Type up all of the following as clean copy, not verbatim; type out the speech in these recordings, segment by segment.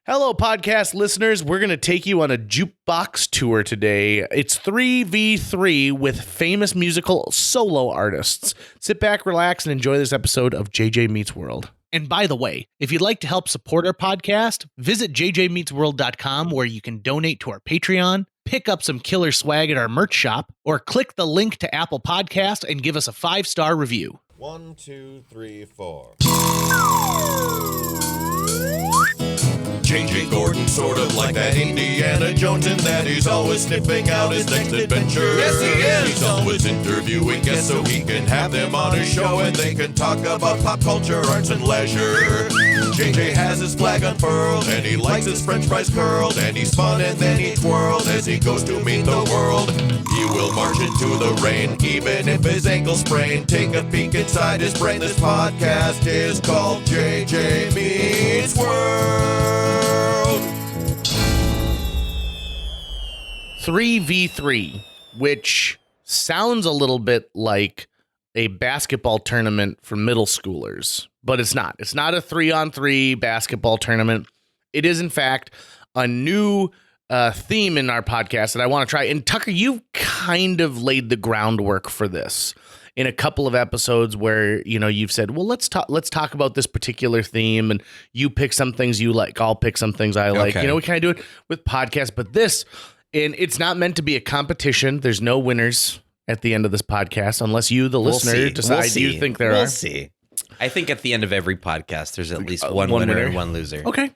Hello, podcast listeners. We're going to take you on a jukebox tour today. It's 3v3 with famous musical solo artists. Sit back, relax, and enjoy this episode of JJ Meets World. And by the way, if you'd like to help support our podcast, visit jjmeetsworld.com where you can donate to our Patreon, pick up some killer swag at our merch shop, or click the link to Apple Podcast and give us a 5-star review. 1, 2, 3, 4. J.J. Gordon, sort of like that Indiana Jones in that he's always sniffing out his next adventure. Yes, he is! He's always interviewing guests so he can have them on his show and they can talk about pop culture, arts, and leisure. J.J. has his flag unfurled and he likes his french fries curled and he's fun and then he twirls as he goes to meet the world. He will march into the rain even if his ankle sprained. Take a peek inside his brain. This podcast is called J.J. Meets World. 3v3, which sounds a little bit like a basketball tournament for middle schoolers, but it's not. It's not a 3-on-3 basketball tournament. It is, in fact, a new theme in our podcast that I want to try. And Tucker, you've kind of laid the groundwork for this in a couple of episodes where, you know, you've said, well, let's talk about this particular theme, and you pick some things you like, I'll pick some things I like. Okay. You know, we kind of do it with podcasts, but this, and it's not meant to be a competition. There's no winners at the end of this podcast, unless you, the listener, decide you think there are. We'll see. I think at the end of every podcast, there's at least one winner and one loser. Okay.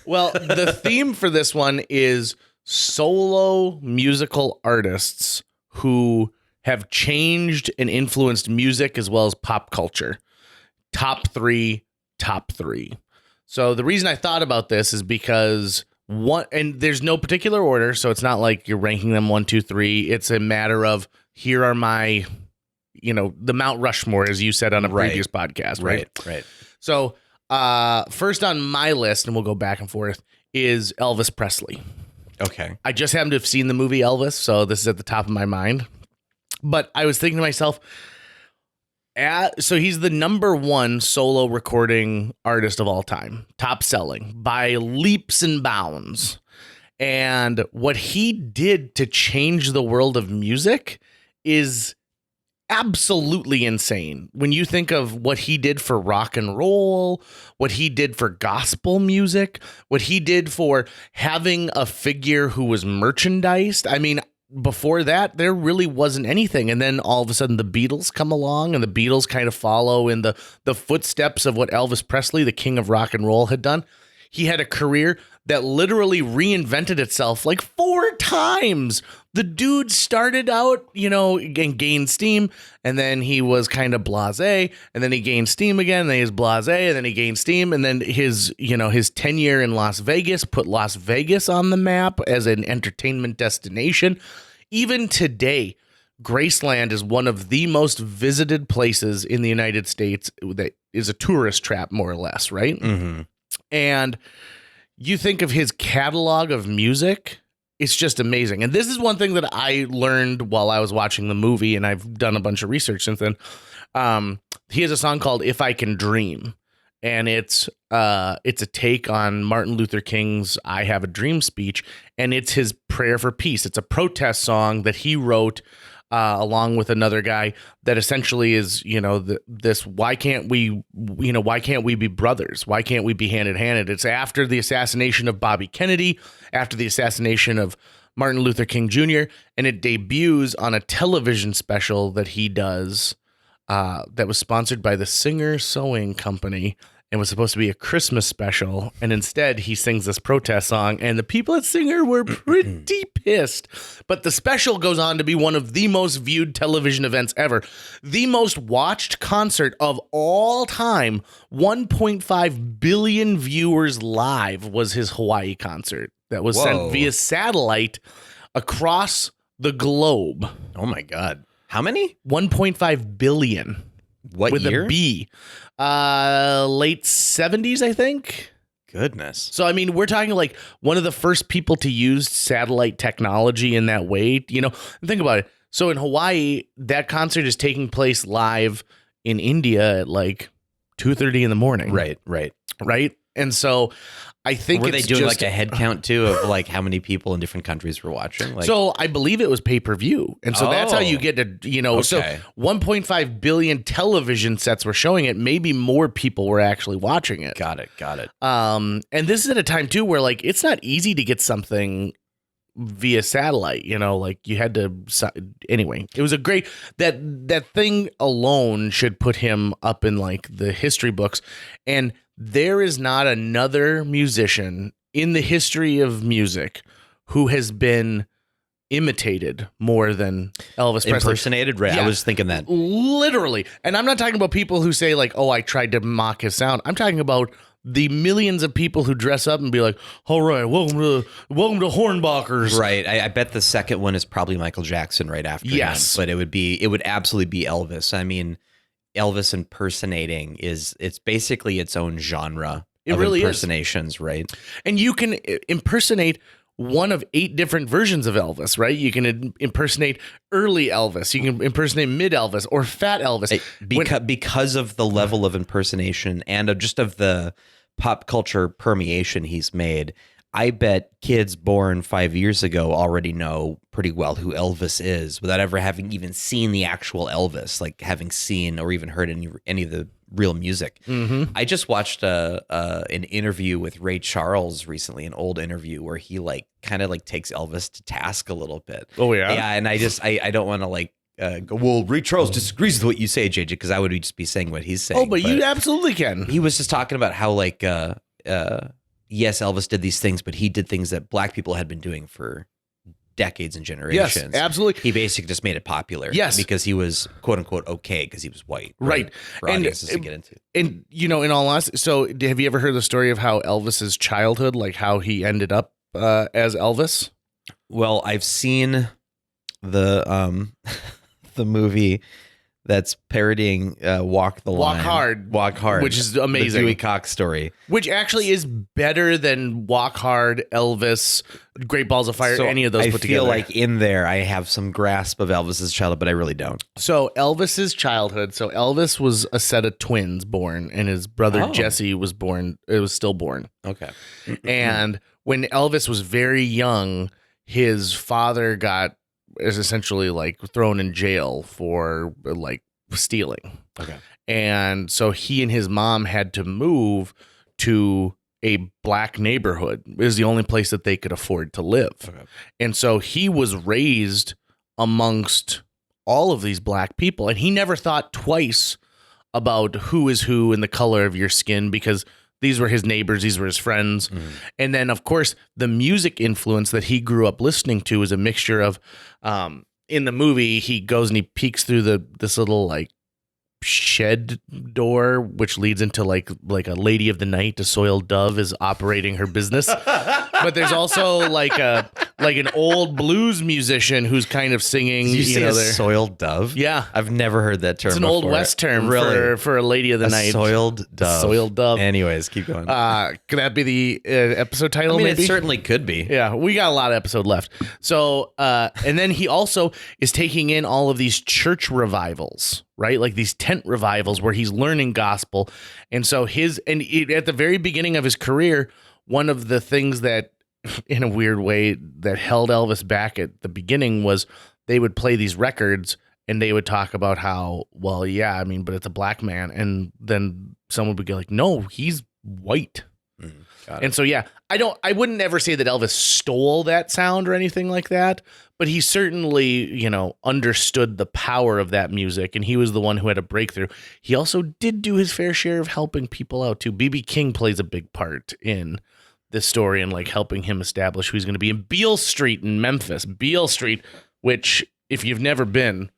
Well, the theme for this one is solo musical artists who have changed and influenced music as well as pop culture. Top three. So the reason I thought about this is because and there's no particular order, so it's not like you're ranking them 1, 2, 3. It's a matter of, here are my, the Mount Rushmore, as you said on a previous podcast, right? Right. So first on my list, and we'll go back and forth, is Elvis Presley. Okay. I just happen to have seen the movie Elvis, so this is at the top of my mind. But I was thinking to myself, so he's the number one solo recording artist of all time, top selling by leaps and bounds. And what he did to change the world of music is absolutely insane. When you think of what he did for rock and roll, what he did for gospel music, what he did for having a figure who was merchandised. I mean, before that, there really wasn't anything. And then all of a sudden the Beatles come along, and the Beatles kind of follow in the footsteps of what Elvis Presley, the king of rock and roll, had done. He had a career that literally reinvented itself like 4 times. The dude started out, and gained steam, and then he was kind of blasé, and then he gained steam again, and then he was blasé, and then he gained steam, and then his tenure in Las Vegas put Las Vegas on the map as an entertainment destination. Even today, Graceland is one of the most visited places in the United States that is a tourist trap, more or less, right? Mm-hmm. And you think of his catalog of music, it's just amazing. And this is one thing that I learned while I was watching the movie, and I've done a bunch of research since then. He has a song called "If I Can Dream," and it's a take on Martin Luther King's "I Have a Dream" speech, and it's his prayer for peace. It's a protest song that he wrote along with another guy that essentially is, this, why can't we be brothers? Why can't we be hand in hand? It's after the assassination of Bobby Kennedy, after the assassination of Martin Luther King Jr., and it debuts on a television special that he does that was sponsored by the Singer Sewing Company and was supposed to be a Christmas special. And instead he sings this protest song, and the people at Singer were pretty pissed. But the special goes on to be one of the most viewed television events ever. The most watched concert of all time. 1.5 billion viewers live was his Hawaii concert that was sent via satellite across the globe. Oh my God. How many? 1.5 billion. What with year? A B. Late 70s, I think. Goodness. So, I mean, we're talking like one of the first people to use satellite technology in that way. Think about it. So in Hawaii, that concert is taking place live in India at like 2:30 in the morning. Right. Right. And so I think were they doing like a head count too of like how many people in different countries were watching? Like, so I believe it was pay-per-view. And so that's how you get to, so 1.5 billion television sets were showing it. Maybe more people were actually watching it. Got it. And this is at a time too where like it's not easy to get something via satellite, like you had to. Anyway, it was a great that thing alone should put him up in like the history books. And there is not another musician in the history of music who has been imitated more than Elvis Presley. Impersonated, right? Yeah, I was thinking that. Literally. And I'm not talking about people who say like, oh, I tried to mock his sound. I'm talking about the millions of people who dress up and be like, all right, welcome to Hornbachers. Right. I bet the second one is probably Michael Jackson right after him. But it would absolutely be Elvis. I mean, Elvis impersonating it's basically its own genre of really impersonations, right? And you can impersonate one of 8 different versions of Elvis, right? You can impersonate early Elvis, you can impersonate mid Elvis or fat Elvis. Because of the level of impersonation and just of the pop culture permeation he's made, I bet kids born 5 years ago already know pretty well who Elvis is without ever having even seen the actual Elvis, like having seen or even heard any of the real music. Mm-hmm. I just watched an interview with Ray Charles recently, an old interview where he like kind of like takes Elvis to task a little bit. Oh yeah, yeah. And I don't want to like go, well, Ray Charles disagrees with what you say, JJ, because I would just be saying what he's saying. Oh, but you absolutely can. He was just talking about how like yes, Elvis did these things, but he did things that black people had been doing for decades and generations. Yes, absolutely. He basically just made it popular. Yes. Because he was quote unquote okay because he was white. Right. For audiences to get into. And, in all honesty, so have you ever heard the story of how Elvis's childhood, like how he ended up as Elvis? Well, I've seen the the movie that's parodying Walk the Line. Walk Hard. Which is amazing. The Dewey Cox story. Which actually is better than Walk Hard, Elvis, Great Balls of Fire, any of those put together. I feel like in there I have some grasp of Elvis's childhood, but I really don't. So Elvis's childhood, Elvis was a set of twins born, and his brother Jesse was still born. Okay. And when Elvis was very young, his father is essentially like thrown in jail for like stealing. Okay. And so he and his mom had to move to a black neighborhood. It was the only place that they could afford to live. Okay. And so he was raised amongst all of these black people, and he never thought twice about who is who and the color of your skin, because these were his neighbors, these were his friends. Mm. And then, of course, the music influence that he grew up listening to is a mixture of, in the movie, he goes and he peeks through this little like shed door, which leads into like a lady of the night, a soiled dove is operating her business. But there's also like an old blues musician who's kind of singing. Did you say a soiled dove? Yeah, I've never heard that term. It's an old West term, really, for a lady of the night. Soiled dove. Soiled dove. Anyways, keep going. Could that be the episode title? Maybe it certainly could be. Yeah, we got a lot of episode left. So, and then he also is taking in all of these church revivals, right? Like these tent revivals where he's learning gospel. And so at the very beginning of his career, one of the things that, in a weird way, that held Elvis back at the beginning was they would play these records and they would talk about how, well, yeah, I mean, but it's a black man. And then someone would go like, no, he's white. And so, yeah, I wouldn't ever say that Elvis stole that sound or anything like that, but he certainly, understood the power of that music, and he was the one who had a breakthrough. He also did do his fair share of helping people out too. B.B. King plays a big part in this story and like helping him establish who he's going to be in Beale Street in Memphis. Beale Street, which if you've never been,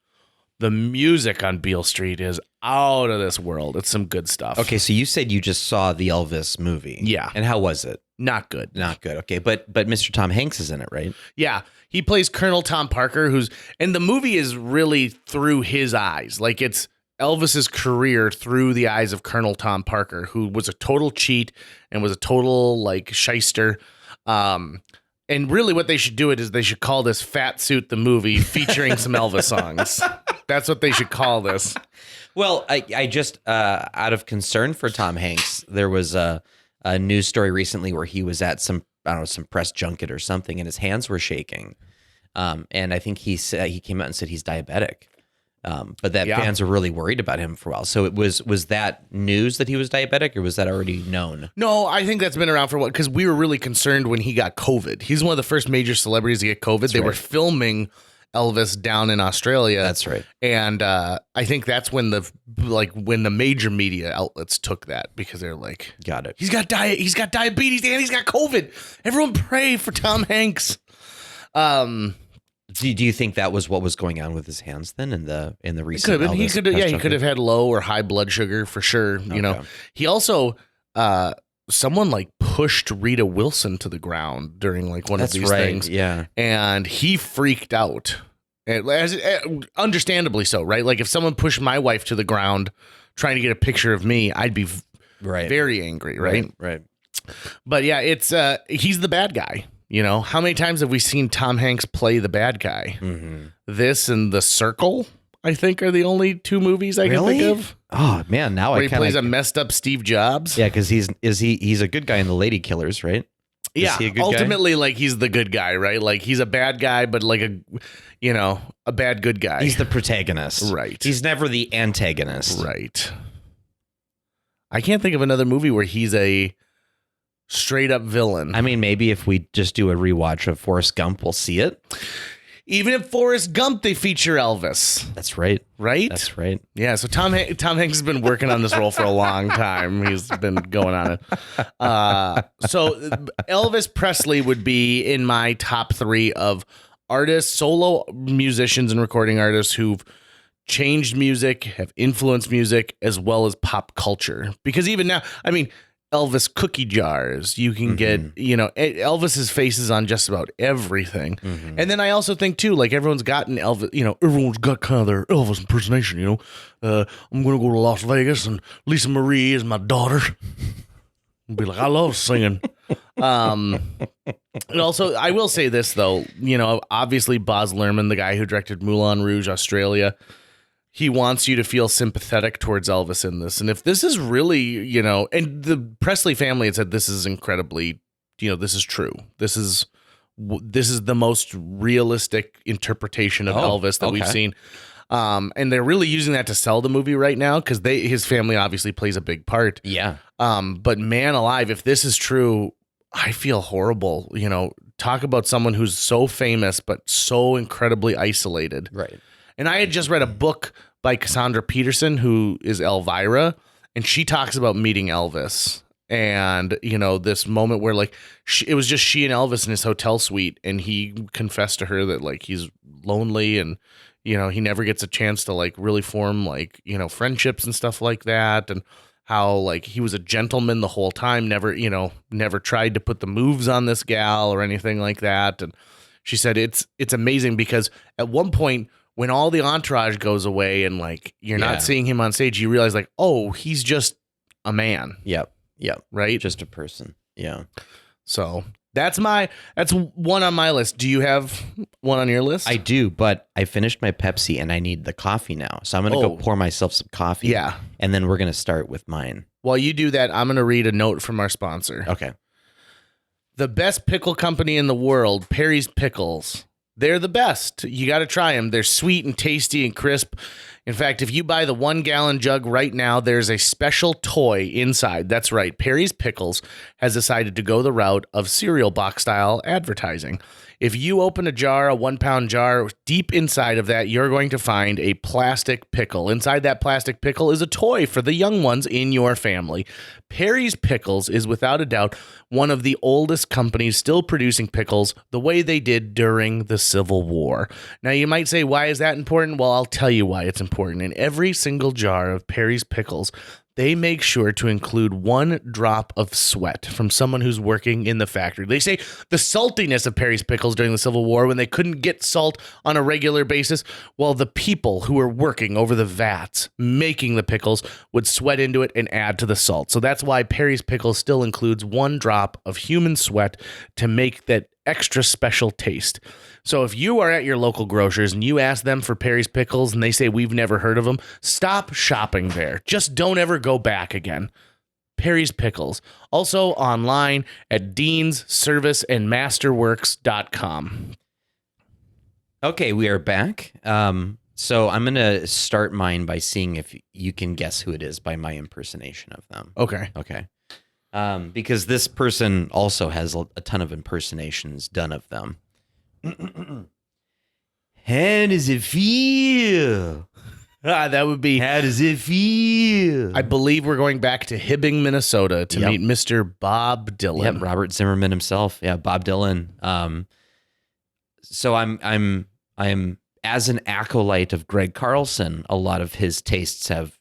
the music on Beale Street is out of this world. It's some good stuff. Okay, so you said you just saw the Elvis movie. Yeah. And how was it? Not good. Not good. Okay, but Mr. Tom Hanks is in it, right? Yeah. He plays Colonel Tom Parker, and the movie is really through his eyes. Like it's Elvis's career through the eyes of Colonel Tom Parker, who was a total cheat and was a total like shyster. And really what they should do is they should call this Fat Suit the Movie featuring some Elvis songs. That's what they should call this. Well, I just, out of concern for Tom Hanks, there was a a news story recently where he was at some press junket or something, and his hands were shaking. And I think he came out and said he's diabetic. But that fans were really worried about him for a while. So was that news that he was diabetic, or was that already known? No, I think that's been around for a while, because we were really concerned when he got COVID. He's one of the first major celebrities to get COVID. They were filming Elvis down in Australia. That's right. And I think that's when the major media outlets took that, because they're like, got it. He's got diabetes and he's got COVID. Everyone pray for Tom Hanks. Do you think that was what was going on with his hands then in the recent? He could have had low or high blood sugar for sure. You know, he also someone like pushed Rita Wilson to the ground during like one of these things. Yeah, and he freaked out, understandably so, right? Like if someone pushed my wife to the ground trying to get a picture of me, I'd be very angry, right? Right. But yeah, it's he's the bad guy. You know, how many times have we seen Tom Hanks play the bad guy? Mm-hmm. This and The Circle, I think, are the only two movies I can think of. Oh man, now he plays a messed up Steve Jobs. Yeah, because he's a good guy in The Lady Killers, right? Yeah, ultimately, like he's the good guy, right? Like he's a bad guy, but like a bad good guy. He's the protagonist, right? He's never the antagonist, right? I can't think of another movie where he's a straight up villain. I mean, maybe if we just do a rewatch of Forrest Gump, we'll see it. Even in Forrest Gump, they feature Elvis. That's right. Right? That's right. Yeah, so Tom Hanks has been working on this role for a long time. He's been going on it. So Elvis Presley would be in my top 3 of artists, solo musicians and recording artists who've changed music, have influenced music, as well as pop culture. Because even now, I mean, Elvis cookie jars, you can get, Elvis's face is on just about everything. Mm-hmm. And then I also think too, like everyone's gotten Elvis, everyone's got kind of their Elvis impersonation, I'm going to go to Las Vegas and Lisa Marie is my daughter. And be like, I love singing. And also I will say this though, obviously Baz Luhrmann, the guy who directed Moulin Rouge, Australia, he wants you to feel sympathetic towards Elvis in this. And if this is really, and the Presley family had said this is incredibly, this is true. This is the most realistic interpretation of Elvis that we've seen. And they're really using that to sell the movie right now because his family obviously plays a big part. Yeah. But man alive, if this is true, I feel horrible. Talk about someone who's so famous but so incredibly isolated. Right. And I had just read a book by Cassandra Peterson, who is Elvira, and she talks about meeting Elvis and, this moment where like it was just she and Elvis in his hotel suite. And he confessed to her that like he's lonely and, he never gets a chance to like really form like, friendships and stuff like that. And how like he was a gentleman the whole time, never tried to put the moves on this gal or anything like that. And she said it's amazing because at one point, when all the entourage goes away and like you're not seeing him on stage, you realize like, oh, he's just a man. Yep. Right? Just a person. Yeah. So that's one on my list. Do you have one on your list? I do, but I finished my Pepsi and I need the coffee now. So I'm going to go pour myself some coffee. Yeah. And then we're going to start with mine. While you do that, I'm going to read a note from our sponsor. Okay. The best pickle company in the world, Perry's Pickles. They're the best. You got to try them. They're sweet and tasty and crisp. In fact, if you buy the 1-gallon jug right now, there's a special toy inside. That's right. Perry's Pickles has decided to go the route of cereal box style advertising. If you open a jar, a 1-pound jar, deep inside of that, you're going to find a plastic pickle. Inside that plastic pickle is a toy for the young ones in your family. Perry's Pickles is without a doubt one of the oldest companies still producing pickles the way they did during the Civil War. Now, you might say, why is that important? Well, I'll tell you why it's important. In every single jar of Perry's Pickles, they make sure to include 1 drop of sweat from someone who's working in the factory. They say the saltiness of Perry's Pickles during the Civil War, when they couldn't get salt on a regular basis, well, the people who were working over the vats making the pickles would sweat into it and add to the salt. So that's why Perry's Pickles still includes 1 drop of human sweat to make that extra special taste. So if you are at your local grocers and you ask them for Perry's Pickles and they say we've never heard of them, stop shopping there. Just don't ever go back again. Perry's Pickles. Also online at deansserviceandmasterworks.com. Okay, we are back. So I'm going to start mine by seeing if you can guess who it is by my impersonation of them. Okay. Okay. Because this person also has a ton of impersonations done of them. How does it feel? That would be... How does it feel? I believe we're going back to Hibbing, Minnesota to meet Mr. Bob Dylan. Yep, Robert Zimmerman himself. Yeah, Bob Dylan. So I'm as an acolyte of Greg Carlson, a lot of his tastes have,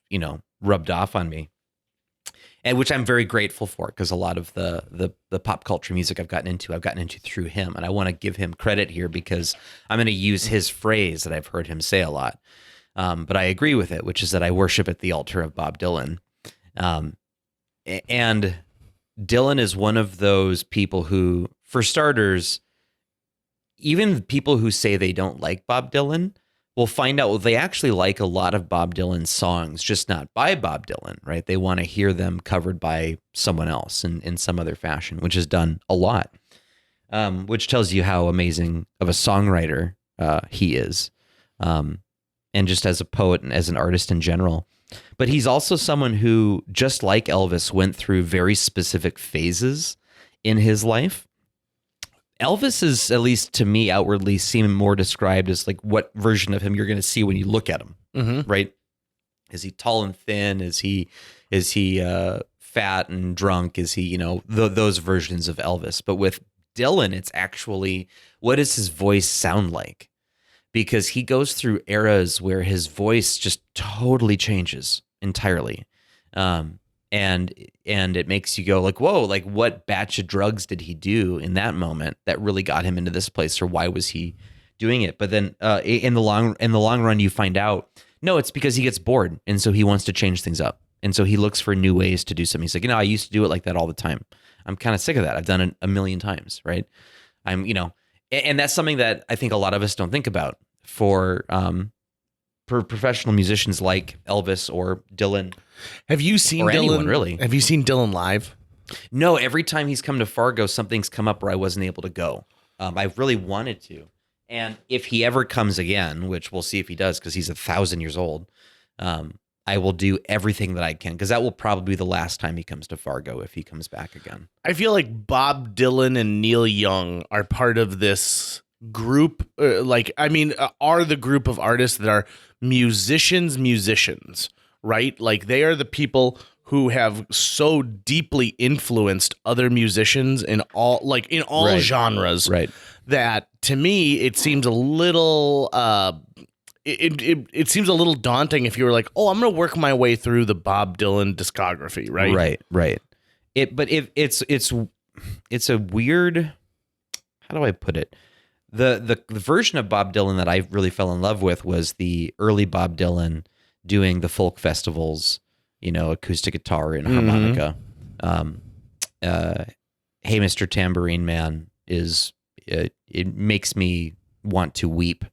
rubbed off on me. And which I'm very grateful for, because a lot of the pop culture music I've gotten into through him. And I want to give him credit here because I'm going to use his phrase that I've heard him say a lot. But I agree with it, which is that I worship at the altar of Bob Dylan. And Dylan is one of those people who, for starters, even people who say they don't like Bob Dylan will find out, well, they actually like a lot of Bob Dylan's songs, just not by Bob Dylan, right? They want to hear them covered by someone else in some other fashion, which is done a lot, which tells you how amazing of a songwriter he is, and just as a poet and as an artist in general. But he's also someone who, just like Elvis, went through very specific phases in his life. Elvis is, at least to me, outwardly seem more described as like what version of him you're going to see when you look at him, right? Is he tall and thin? Is he fat and drunk? Is he, those versions of Elvis? But with Dylan, it's actually, what does his voice sound like? Because he goes through eras where his voice just totally changes entirely. And it makes you go like, whoa, like what batch of drugs did he do in that moment that really got him into this place, or why was he doing it? But then in the long run, you find out, no, it's because he gets bored. And so he wants to change things up. And so he looks for new ways to do something. He's like, I used to do it like that all the time. I'm kind of sick of that. I've done it a million times, right? And that's something that I think a lot of us don't think about for professional musicians like Elvis or Dylan. Have you seen Dylan? Anyone, really? Have you seen Dylan live? No, every time he's come to Fargo, something's come up where I wasn't able to go. I really wanted to. And if he ever comes again, which we'll see if he does, because he's 1,000 years old, I will do everything that I can, because that will probably be the last time he comes to Fargo if he comes back again. I feel like Bob Dylan and Neil Young are part of this group, are the group of artists that are musicians, right? Like they are the people who have so deeply influenced other musicians in all Right. genres, Right. that to me it seems a little it seems a little daunting if you were like, oh, I'm going to work my way through the Bob Dylan discography, right? Right. It's a weird, how do I put it? The version of Bob Dylan that I really fell in love with was the early Bob Dylan doing the folk festivals, acoustic guitar and harmonica. Hey, Mr. Tambourine Man it makes me want to weep.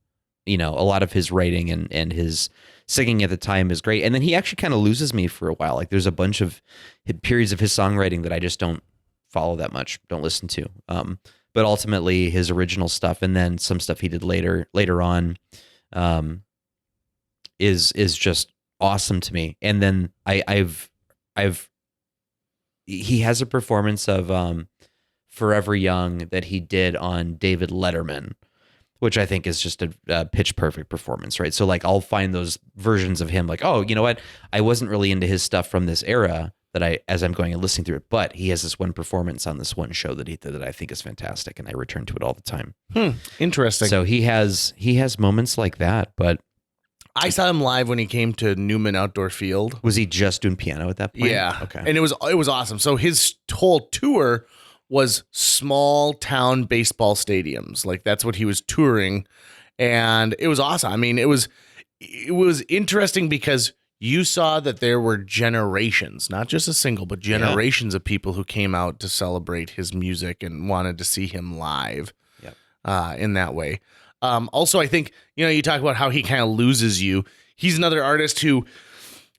A lot of his writing and his singing at the time is great. And then he actually kind of loses me for a while. Like there's a bunch of periods of his songwriting that I just don't follow that much, don't listen to. But ultimately his original stuff, and then some stuff he did later on, is just awesome to me. And then he has a performance of Forever Young that he did on David Letterman, which I think is just a pitch perfect performance, right? So like I'll find those versions of him like, oh, you know what? I wasn't really into his stuff from this era as I'm going and listening through it, but he has this one performance on this one show that he did that I think is fantastic, and I return to it all the time. Interesting. So he has moments like that, but I saw him live when he came to Newman Outdoor Field. was he just doing piano at that point? Yeah. Okay. And it was awesome. So his whole tour was small town baseball stadiums. Like that's what he was touring. And it was awesome. I mean, it was interesting because you saw that there were generations, not just a single, but generations of people who came out to celebrate his music and wanted to see him live. In that way. Also, I think, you talk about how he kind of loses you. He's another artist who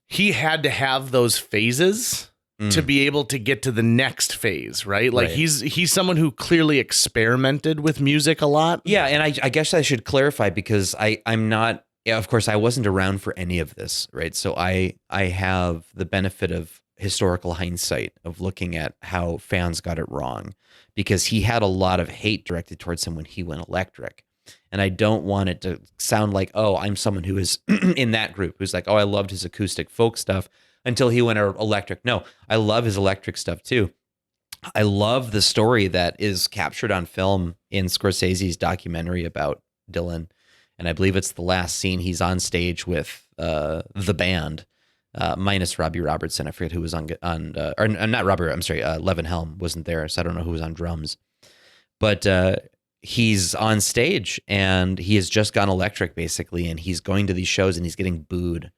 he had to have those phases to be able to get to the next phase, right? Like Right. he's someone who clearly experimented with music a lot. Yeah, and I guess I should clarify because I'm not. Yeah, of course, I wasn't around for any of this, right? So I have the benefit of historical hindsight of looking at how fans got it wrong, because he had a lot of hate directed towards him when he went electric, and I don't want it to sound like, oh, I'm someone who is in that group who's like, oh, I loved his acoustic folk stuff until he went electric. No, I love his electric stuff too. I love the story that is captured on film in Scorsese's documentary about Dylan. And I believe it's the last scene. He's on stage with the band, minus Robbie Robertson. I forget who was on or not Robert. I'm sorry, Levin Helm wasn't there, so I don't know who was on drums. But he's on stage and he has just gone electric, basically, and he's going to these shows and he's getting booed,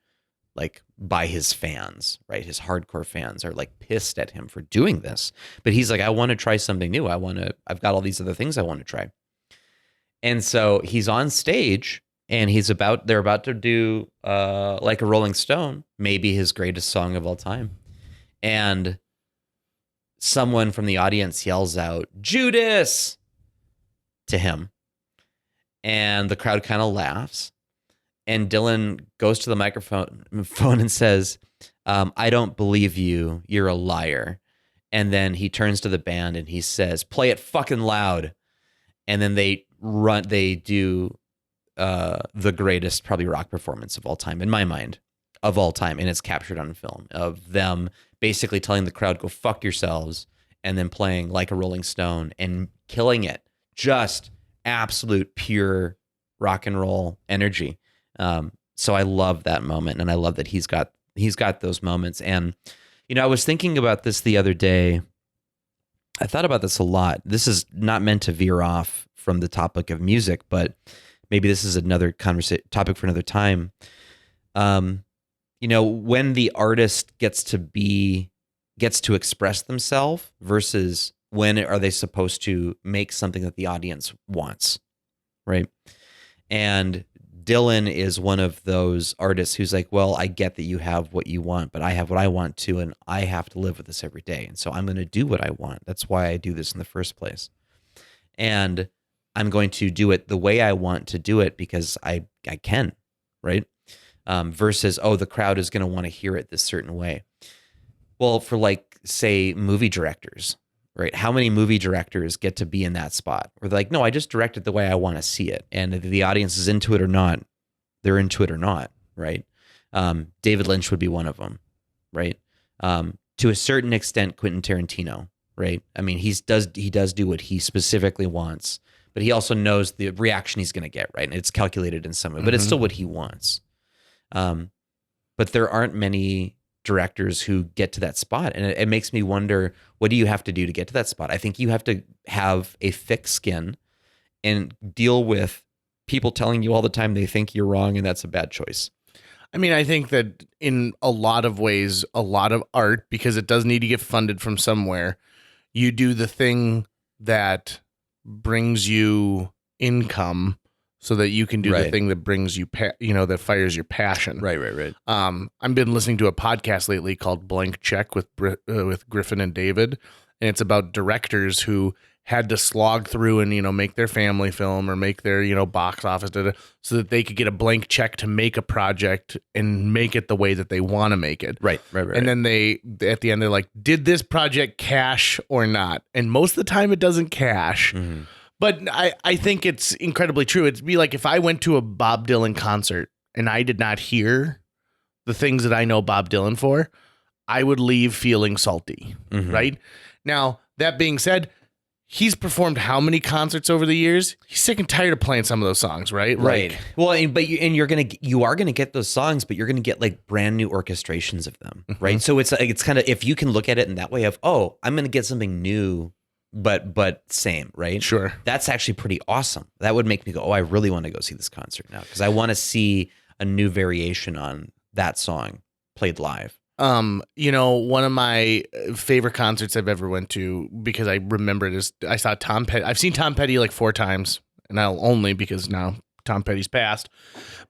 like, by his fans, right? His hardcore fans are like pissed at him for doing this. But he's like, I want to try something new. I've got all these other things I want to try. And so he's on stage and they're about to do Like a Rolling Stone, maybe his greatest song of all time. And someone from the audience yells out, Judas, to him. And the crowd kind of laughs. And Dylan goes to the microphone and says, I don't believe you. You're a liar. And then he turns to the band and he says, play it fucking loud. And then they do the greatest probably rock performance of all time, in my mind, of all time. And it's captured on film of them basically telling the crowd, go fuck yourselves, and then playing Like a Rolling Stone and killing it. Just absolute pure rock and roll energy. So I love that moment, and I love that he's got those moments. And, you know, I was thinking about this the other day. I thought about this a lot. This is not meant to veer off from the topic of music, but maybe this is another topic for another time. You know, when the artist gets to express themselves versus when are they supposed to make something that the audience wants, right? And Dylan is one of those artists who's like, well, I get that you have what you want, but I have what I want too, and I have to live with this every day. And so I'm going to do what I want. That's why I do this in the first place. And I'm going to do it the way I want to do it because I can, right? Versus, oh, the crowd is going to want to hear it this certain way. Well, for, like, say, movie directors, right? How many movie directors get to be in that spot where they're like, no, I just direct it the way I want to see it. And if the audience is into it or not, they're into it or not, right? David Lynch would be one of them, right? To a certain extent, Quentin Tarantino, right? I mean, he does do what he specifically wants, but he also knows the reaction he's going to get, right? And it's calculated in some way, but it's still what he wants. But there aren't many directors who get to that spot. And it makes me wonder, what do you have to do to get to that spot? I think you have to have a thick skin and deal with people telling you all the time they think you're wrong and that's a bad choice. I mean, I think that in a lot of ways, a lot of art, because it does need to get funded from somewhere, you do the thing that brings you income so that you can do the thing that brings you, that fires your passion. Right. I've been listening to a podcast lately called Blank Check with Griffin and David, and it's about directors who had to slog through and, make their family film or make their, box office so that they could get a blank check to make a project and make it the way that they want to make it. Right. And then they, at the end, they're like, did this project cash or not? And most of the time it doesn't cash. Mm-hmm. But I think it's incredibly true. It'd be like if I went to a Bob Dylan concert and I did not hear the things that I know Bob Dylan for, I would leave feeling salty, right? Now, that being said, he's performed how many concerts over the years? He's sick and tired of playing some of those songs, right? Right. Well, you are gonna get those songs, but you're gonna get like brand new orchestrations of them, right? So it's kind of, if you can look at it in that way of, oh, I'm gonna get something new, but same, right? Sure. That's actually pretty awesome. That would make me go, oh, I really want to go see this concert now because I want to see a new variation on that song played live. One of my favorite concerts I've ever went to, because I remember it, is I saw Tom Petty. I've seen Tom Petty like 4 times, and I'll only because now Tom Petty's passed.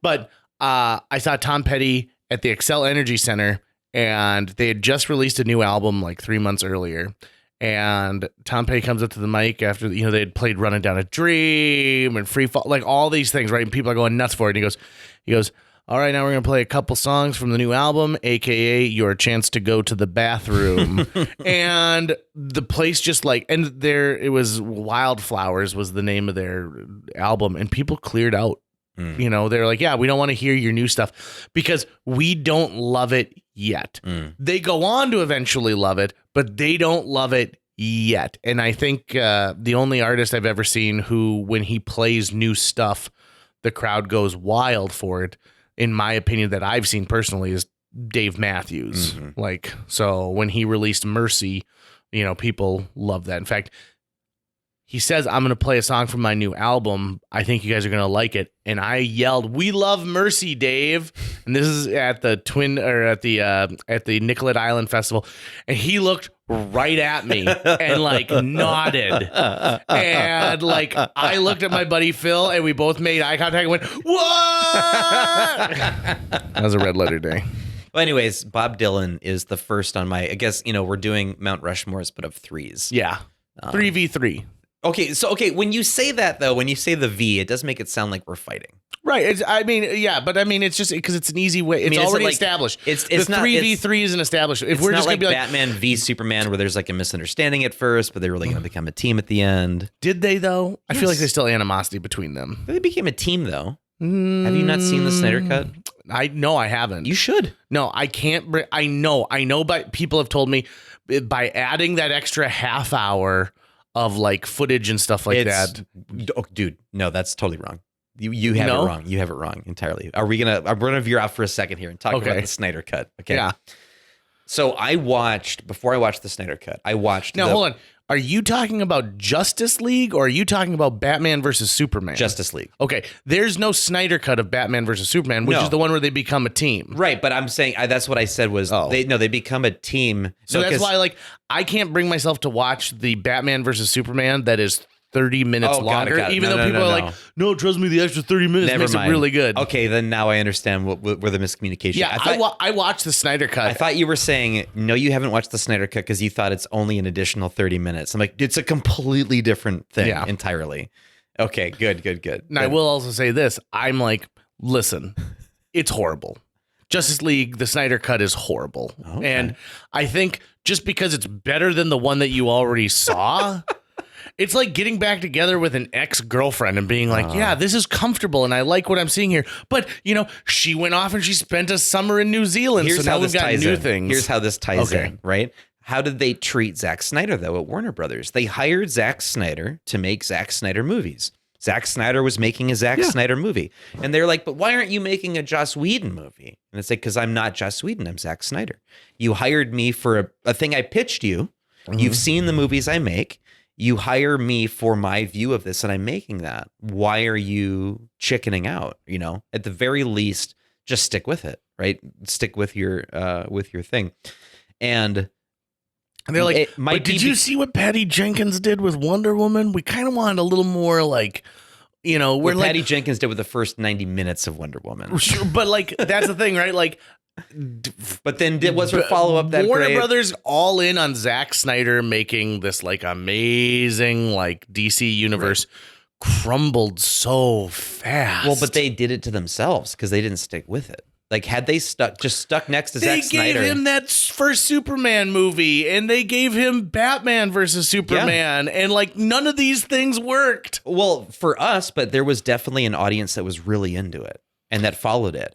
But I saw Tom Petty at the Xcel Energy Center and they had just released a new album like 3 months earlier. And Tom Petty comes up to the mic after, they had played Running Down a Dream and Free Fall, like all these things, right? And people are going nuts for it. And he goes, all right, now we're going to play a couple songs from the new album, AKA Your Chance to Go to the Bathroom. And the place just it was Wildflowers was the name of their album. And people cleared out. They're like, yeah, we don't want to hear your new stuff because we don't love it yet. They go on to eventually love it, but they don't love it yet. And I think the only artist I've ever seen who, when he plays new stuff, the crowd goes wild for it, in my opinion, that I've seen personally, is Dave Matthews. So when he released Mercy, people love that. In fact, he says, I'm going to play a song from my new album. I think you guys are going to like it. And I yelled, we love Mercy, Dave. And this is at the Nicollet Island Festival. And he looked right at me and nodded. And I looked at my buddy Phil and we both made eye contact and went, what? That was a red letter day. Well, anyways, Bob Dylan is the first on my, I guess, we're doing Mount Rushmores, but of threes. Yeah. 3v3. Okay, when you say that, though, when you say the V, it does make it sound like we're fighting. Right. It's just because it's an easy way. It's already established. It's the not 3v3 isn't established. If it's we're not just like gonna be Batman v Superman, where there's like a misunderstanding at first, but they're really going to become a team at the end. Did they though? I feel Yes. like there's still animosity between them. They became a team, though. Have you not seen the Snyder Cut? I haven't. You should. No, I can't. I know, but people have told me by adding that extra half hour of footage and stuff like that. Oh, dude, no, that's totally wrong. You have it wrong. You have it wrong entirely. We're gonna veer off for a second here and talk about the Snyder Cut. Okay. Yeah. So before I watched the Snyder Cut, hold on. Are you talking about Justice League or are you talking about Batman versus Superman? Justice League. Okay. There's no Snyder Cut of Batman versus Superman, which is the one where they become a team. Right, but I'm saying that's what I said was they become a team. So that's why I can't bring myself to watch the Batman versus Superman that is 30 minutes longer, got it. even though people are like, no, trust me, the extra 30 minutes makes it really good. Okay, then now I understand where the miscommunication. Yeah, I watched the Snyder Cut. I thought you were saying, no, you haven't watched the Snyder Cut because you thought it's only an additional 30 minutes. I'm like, it's a completely different thing entirely. Okay, good. Now, I will also say this. I'm like, listen, it's horrible. Justice League, the Snyder Cut is horrible. Okay. And I think just because it's better than the one that you already saw... It's like getting back together with an ex-girlfriend and being like, yeah, this is comfortable and I like what I'm seeing here. But, she went off and she spent a summer in New Zealand. Here's so now we've got new things. Here's how this ties in, right? How did they treat Zack Snyder, though, at Warner Brothers? They hired Zack Snyder to make Zack Snyder movies. Zack Snyder was making a Zack Snyder movie. And they're like, but why aren't you making a Joss Whedon movie? And it's like, because I'm not Joss Whedon. I'm Zack Snyder. You hired me for a thing I pitched you. Mm-hmm. You've seen the movies I make. You hire me for my view of this and I'm making that. Why are you chickening out? At the very least, just stick with it, right? Stick with your thing. And they're like, but did you see what Patty Jenkins did with Wonder Woman? We kind of wanted a little more what Patty Jenkins did with the first 90 minutes of Wonder Woman. Sure, but that's the thing, right? But then was her follow-up that Warner great? Brothers all in on Zack Snyder making this amazing DC universe crumbled so fast. Well, but they did it to themselves because they didn't stick with it. Had they stuck next to Zack Snyder. They gave him that first Superman movie and they gave him Batman versus Superman and none of these things worked. Well, for us, but there was definitely an audience that was really into it. And that followed it,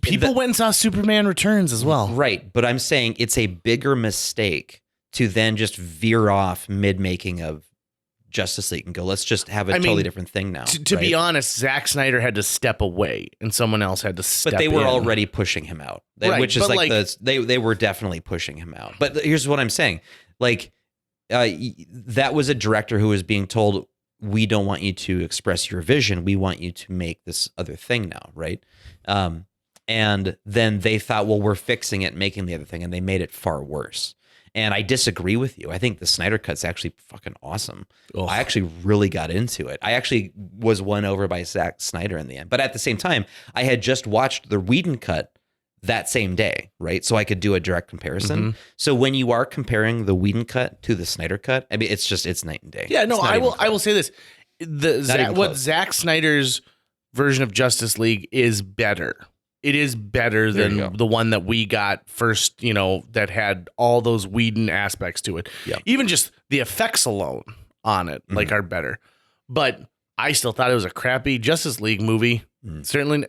people went and saw Superman Returns as well, right? But I'm saying it's a bigger mistake to then just veer off mid-making of Justice League and go, let's just have a totally different thing now. To be honest, Zack Snyder had to step away, and someone else had to step in. But they were already pushing him out, which is they were definitely pushing him out. But here's what I'm saying: that was a director who was being told, we don't want you to express your vision. We want you to make this other thing now, right? And then they thought, well, we're fixing it, making the other thing, and they made it far worse. And I disagree with you. I think the Snyder Cut's actually fucking awesome. Ugh. I actually really got into it. I actually was won over by Zack Snyder in the end. But at the same time, I had just watched the Whedon cut that same day, right? So I could do a direct comparison. Mm-hmm. So when you are comparing the Whedon cut to the Snyder cut, I mean, it's night and day. Yeah, no, It's not even I will close. say this. What close. Zack Snyder's version of Justice League is better. It is better There you than go. the one that we got first, that had all those Whedon aspects to it. Yeah. Even just the effects alone on it, are better. But I still thought it was a crappy Justice League movie. Certainly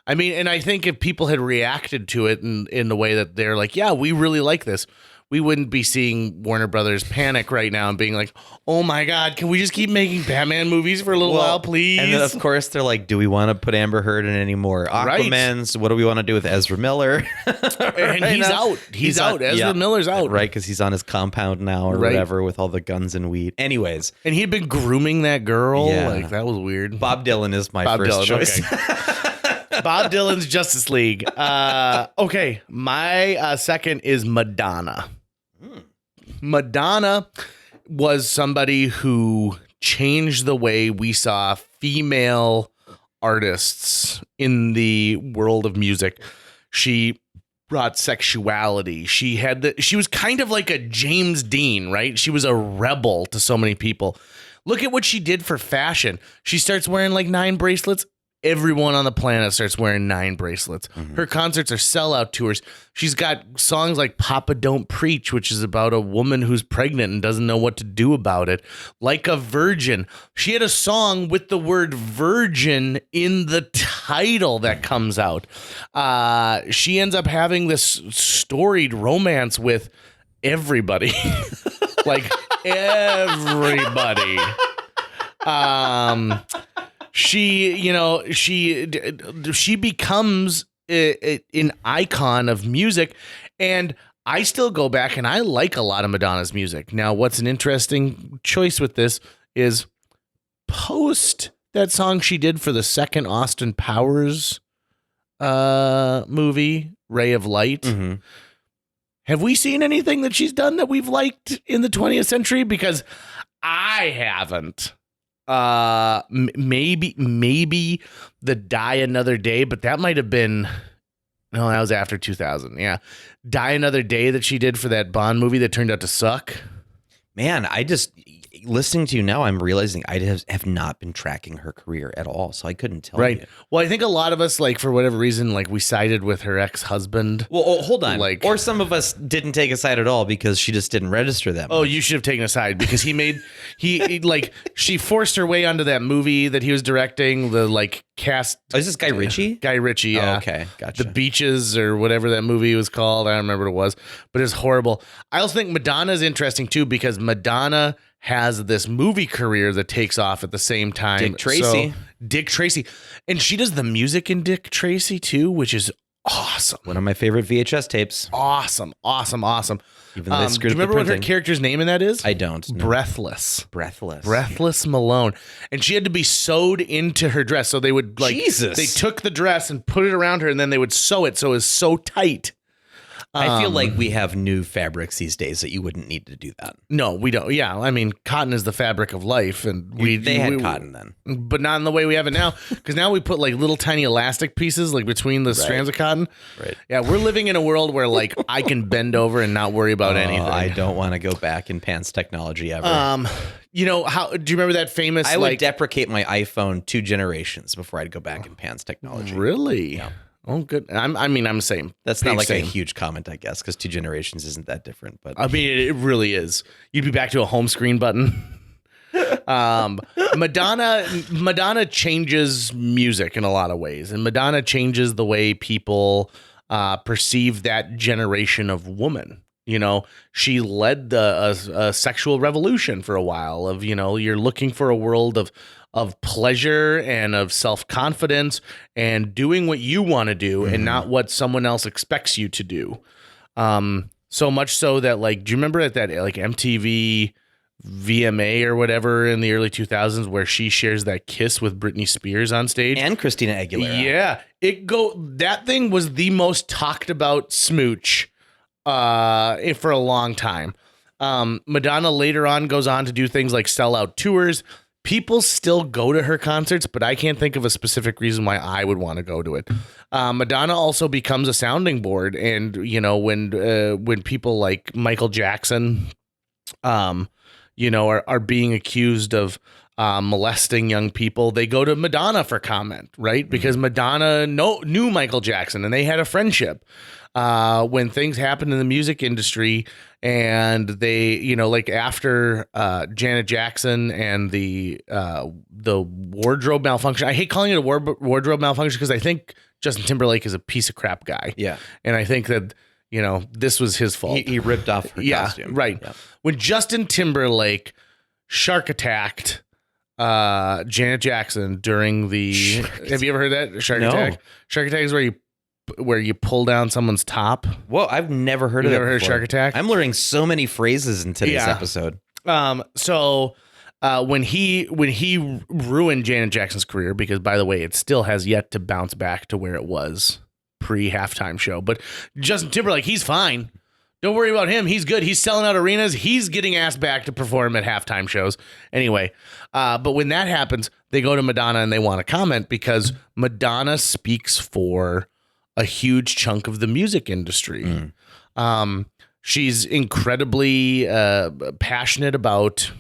and I think if people had reacted to it in the way that they're like, yeah, we really like this, we wouldn't be seeing Warner Brothers panic right now and being like, oh my God, can we just keep making Batman movies for a little while, please? And then, of course, they're like, do we want to put Amber Heard in any more Aquamans? What do we want to do with Ezra Miller? And he's out. He's out. Ezra Miller's out. Right, because he's on his compound now or whatever with all the guns and weed. Anyways. And he had been grooming that girl. Yeah. Like, that was weird. Bob Dylan is my first choice. Okay. Bob Dylan's Justice League. Okay. My second is Madonna. Madonna was somebody who changed the way we saw female artists in the world of music. She brought sexuality. She was kind of like a James Dean, right? She was a rebel to so many people. Look at what she did for fashion. She starts wearing like 9 bracelets. Everyone on the planet starts wearing 9 bracelets. Her concerts are sellout tours. She's got songs like Papa Don't Preach, which is about a woman who's pregnant and doesn't know what to do about it. Like a Virgin. She had a song with the word virgin in the title that comes out. She ends up having this storied romance with everybody. Like everybody. She becomes an icon of music, and I still go back and I like a lot of Madonna's music. Now, what's an interesting choice with this is post that song she did for the second Austin Powers movie, Ray of Light. Have we seen anything that she's done that we've liked in the 20th century? Because I haven't. Maybe the Die Another Day, but that might have been, no, that was after 2000. Yeah. Die Another Day that she did for that Bond movie that turned out to suck. Man, listening to you now, I'm realizing I have not been tracking her career at all, so I couldn't tell you. Well, I think a lot of us, like, for whatever reason, like, we sided with her ex-husband. Well, hold on. Like, or some of us didn't take a side at all because she just didn't register that much. Oh, you should have taken a side because she forced her way onto that movie that he was directing, the, like, cast. Oh, is this Guy Ritchie? Guy Ritchie, yeah. Oh, okay, gotcha. The Beaches or whatever that movie was called. I don't remember what it was, but it's horrible. I also think Madonna is interesting, too, because Madonna has this movie career that takes off at the same time. Dick Tracy. And she does the music in Dick Tracy, too, which is awesome. One of my favorite VHS tapes. Awesome. Even though they screwed do you up the remember what her printing. character's name in that is? I don't. No. Breathless Malone. And she had to be sewed into her dress. So they would Jesus. They took the dress and put it around her and then they would sew it so it was so tight. I feel like we have new fabrics these days that you wouldn't need to do that. No, we don't. Yeah, I mean, cotton is the fabric of life, and they had cotton then, but not in the way we have it now. Because now we put like little tiny elastic pieces like between the strands of cotton. Right. Yeah, we're living in a world where like I can bend over and not worry about anything. I don't want to go back in pants technology ever. How do you remember that famous? I would deprecate my iPhone 2 generations before I'd go back in pants technology. Really? Yeah. Oh, good. I'm the same. That's not like same. a huge comment, I guess, because 2 generations isn't that different. But I mean, it really is. You'd be back to a home screen button. Madonna changes music in a lot of ways, and Madonna changes the way people perceive that generation of woman. You know, she led a sexual revolution for a while of, you're looking for a world of pleasure and of self-confidence and doing what you want to do and not what someone else expects you to do. So much so that, like, do you remember at that, like, MTV VMA or whatever in the early 2000s where she shares that kiss with Britney Spears on stage? And Christina Aguilera. Yeah. That thing was the most talked about smooch for a long time. Madonna later on goes on to do things like sell out tours. people still go to her concerts, but I can't think of a specific reason why I would want to go to it. Madonna also becomes a sounding board, and when people like Michael Jackson, are being accused of molesting young people, they go to Madonna for comment, right? Because Madonna knew Michael Jackson, and they had a friendship. When things happen in the music industry, and they, like after Janet Jackson and the wardrobe malfunction. I hate calling it a wardrobe malfunction because I think Justin Timberlake is a piece of crap guy. Yeah, and I think that this was his fault. He ripped off her costume. Right. Yeah. When Justin Timberlake shark attacked Janet Jackson during the have you ever heard that shark attack? Shark attack is where you pull down someone's top. Whoa, I've never heard of that. Never heard of shark attack? I'm learning so many phrases in today's episode. So when he ruined Janet Jackson's career, because by the way, it still has yet to bounce back to where it was pre-halftime show. But Justin Timberlake, he's fine. Don't worry about him. He's good. He's selling out arenas. He's getting asked back to perform at halftime shows. Anyway, but when that happens, they go to Madonna and they want to comment because Madonna speaks for a huge chunk of the music industry. She's incredibly passionate about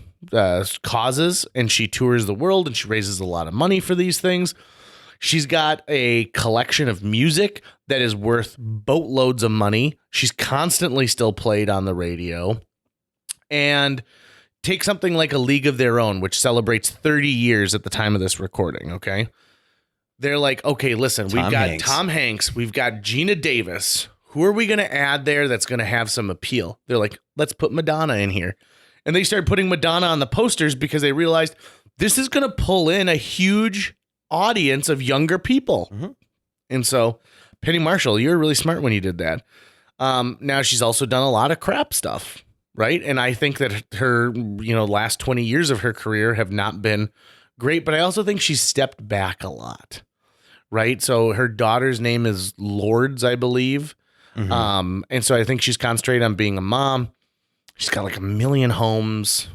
causes, and she tours the world, and she raises a lot of money for these things. She's got a collection of music that is worth boatloads of money. She's constantly still played on the radio. And take something like A League of Their Own, which celebrates 30 years at the time of this recording, okay? They're like, okay, listen, we've got Tom Hanks, we've got Gina Davis. Who are we going to add there that's going to have some appeal? They're like, let's put Madonna in here. And they started putting Madonna on the posters because they realized this is going to pull in a huge audience of younger people. And so, Penny Marshall, you're really smart when you did that. Now she's also done a lot of crap stuff, right? And I think that her, last 20 years of her career have not been great, but I also think she's stepped back a lot, right? So her daughter's name is Lords, I believe. And so I think she's concentrated on being a mom. She's got like 1 million homes,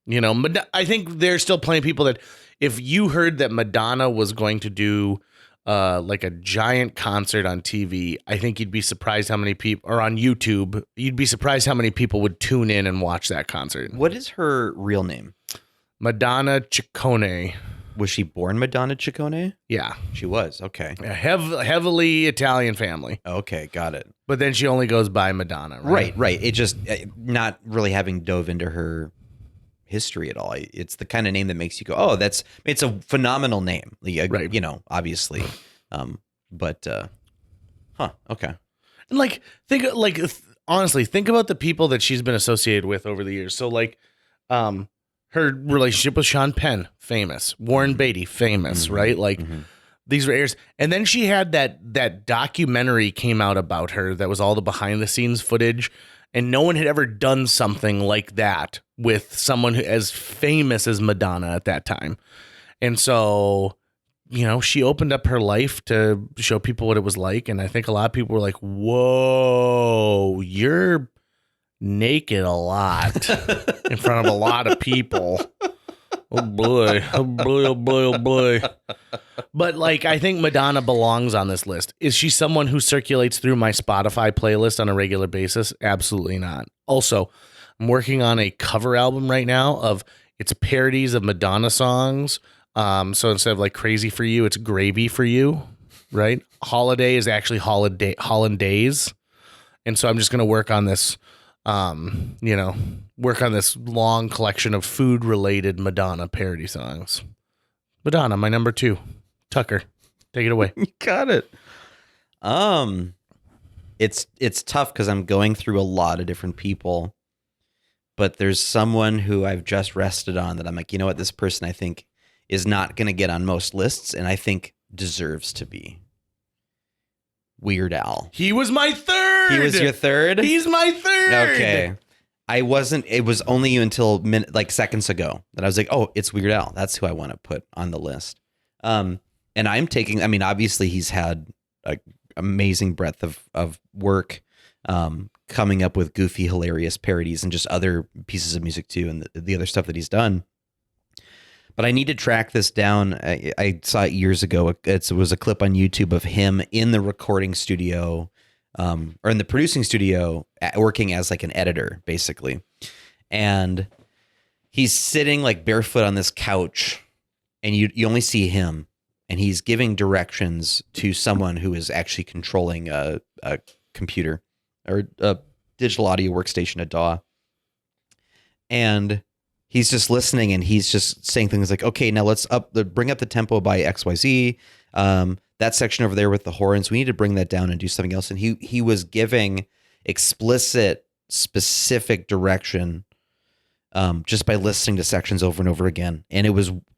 but I think there's still plenty of people that if you heard that Madonna was going to do like a giant concert on TV, I think you'd be surprised how many people, or on YouTube, you'd be surprised how many people would tune in and watch that concert. What is her real name? Madonna Ciccone. Was she born Madonna Ciccone? Yeah. She was. Okay. A heavily Italian family. Okay, got it. But then she only goes by Madonna, right? Right. It just, not really having dove into her history at all. It's the kind of name that makes you go, oh, it's a phenomenal name. Right. Obviously. Okay. And honestly, think about the people that she's been associated with over the years. So her relationship with Sean Penn, famous. Warren Beatty, famous, right? These were heirs. And then she had that documentary came out about her that was all the behind the scenes footage. And no one had ever done something like that with someone who as famous as Madonna at that time. And so, she opened up her life to show people what it was like. And I think a lot of people were like, whoa, you're naked a lot in front of a lot of people. Oh boy. Oh boy. Oh boy. Oh boy. But I think Madonna belongs on this list. Is she someone who circulates through my Spotify playlist on a regular basis? Absolutely not. Also, I'm working on a cover album right now of it's parodies of Madonna songs. So instead of Crazy for You, it's Gravy for You, right? Holiday is actually Hollandaise. And so I'm just going to work on this long collection of food related Madonna parody songs. Madonna, my number 2. Tucker, take it away. You got it. It's tough because I'm going through a lot of different people, but there's someone who I've just rested on that I'm like, what, this person I think is not going to get on most lists, and I think deserves to be. Weird Al. He was my 3rd. He was your 3rd? He's my 3rd. Okay. It was only until seconds ago that I was like, oh, it's Weird Al. That's who I want to put on the list. And I'm taking, obviously he's had an amazing breadth of work, coming up with goofy, hilarious parodies and just other pieces of music too. And the other stuff that he's done. But I need to track this down. I saw it years ago. It was a clip on YouTube of him in the recording studio, or in the producing studio, working as like an editor, basically. And he's sitting like barefoot on this couch, and you only see him, and he's giving directions to someone who is actually controlling a computer or a digital audio workstation, a DAW. And he's just listening, and he's just saying things like, okay, now let's bring up the tempo by XYZ. That section over there with the horns, we need to bring that down and do something else. And he was giving explicit, specific direction just by listening to sections over and over again. And it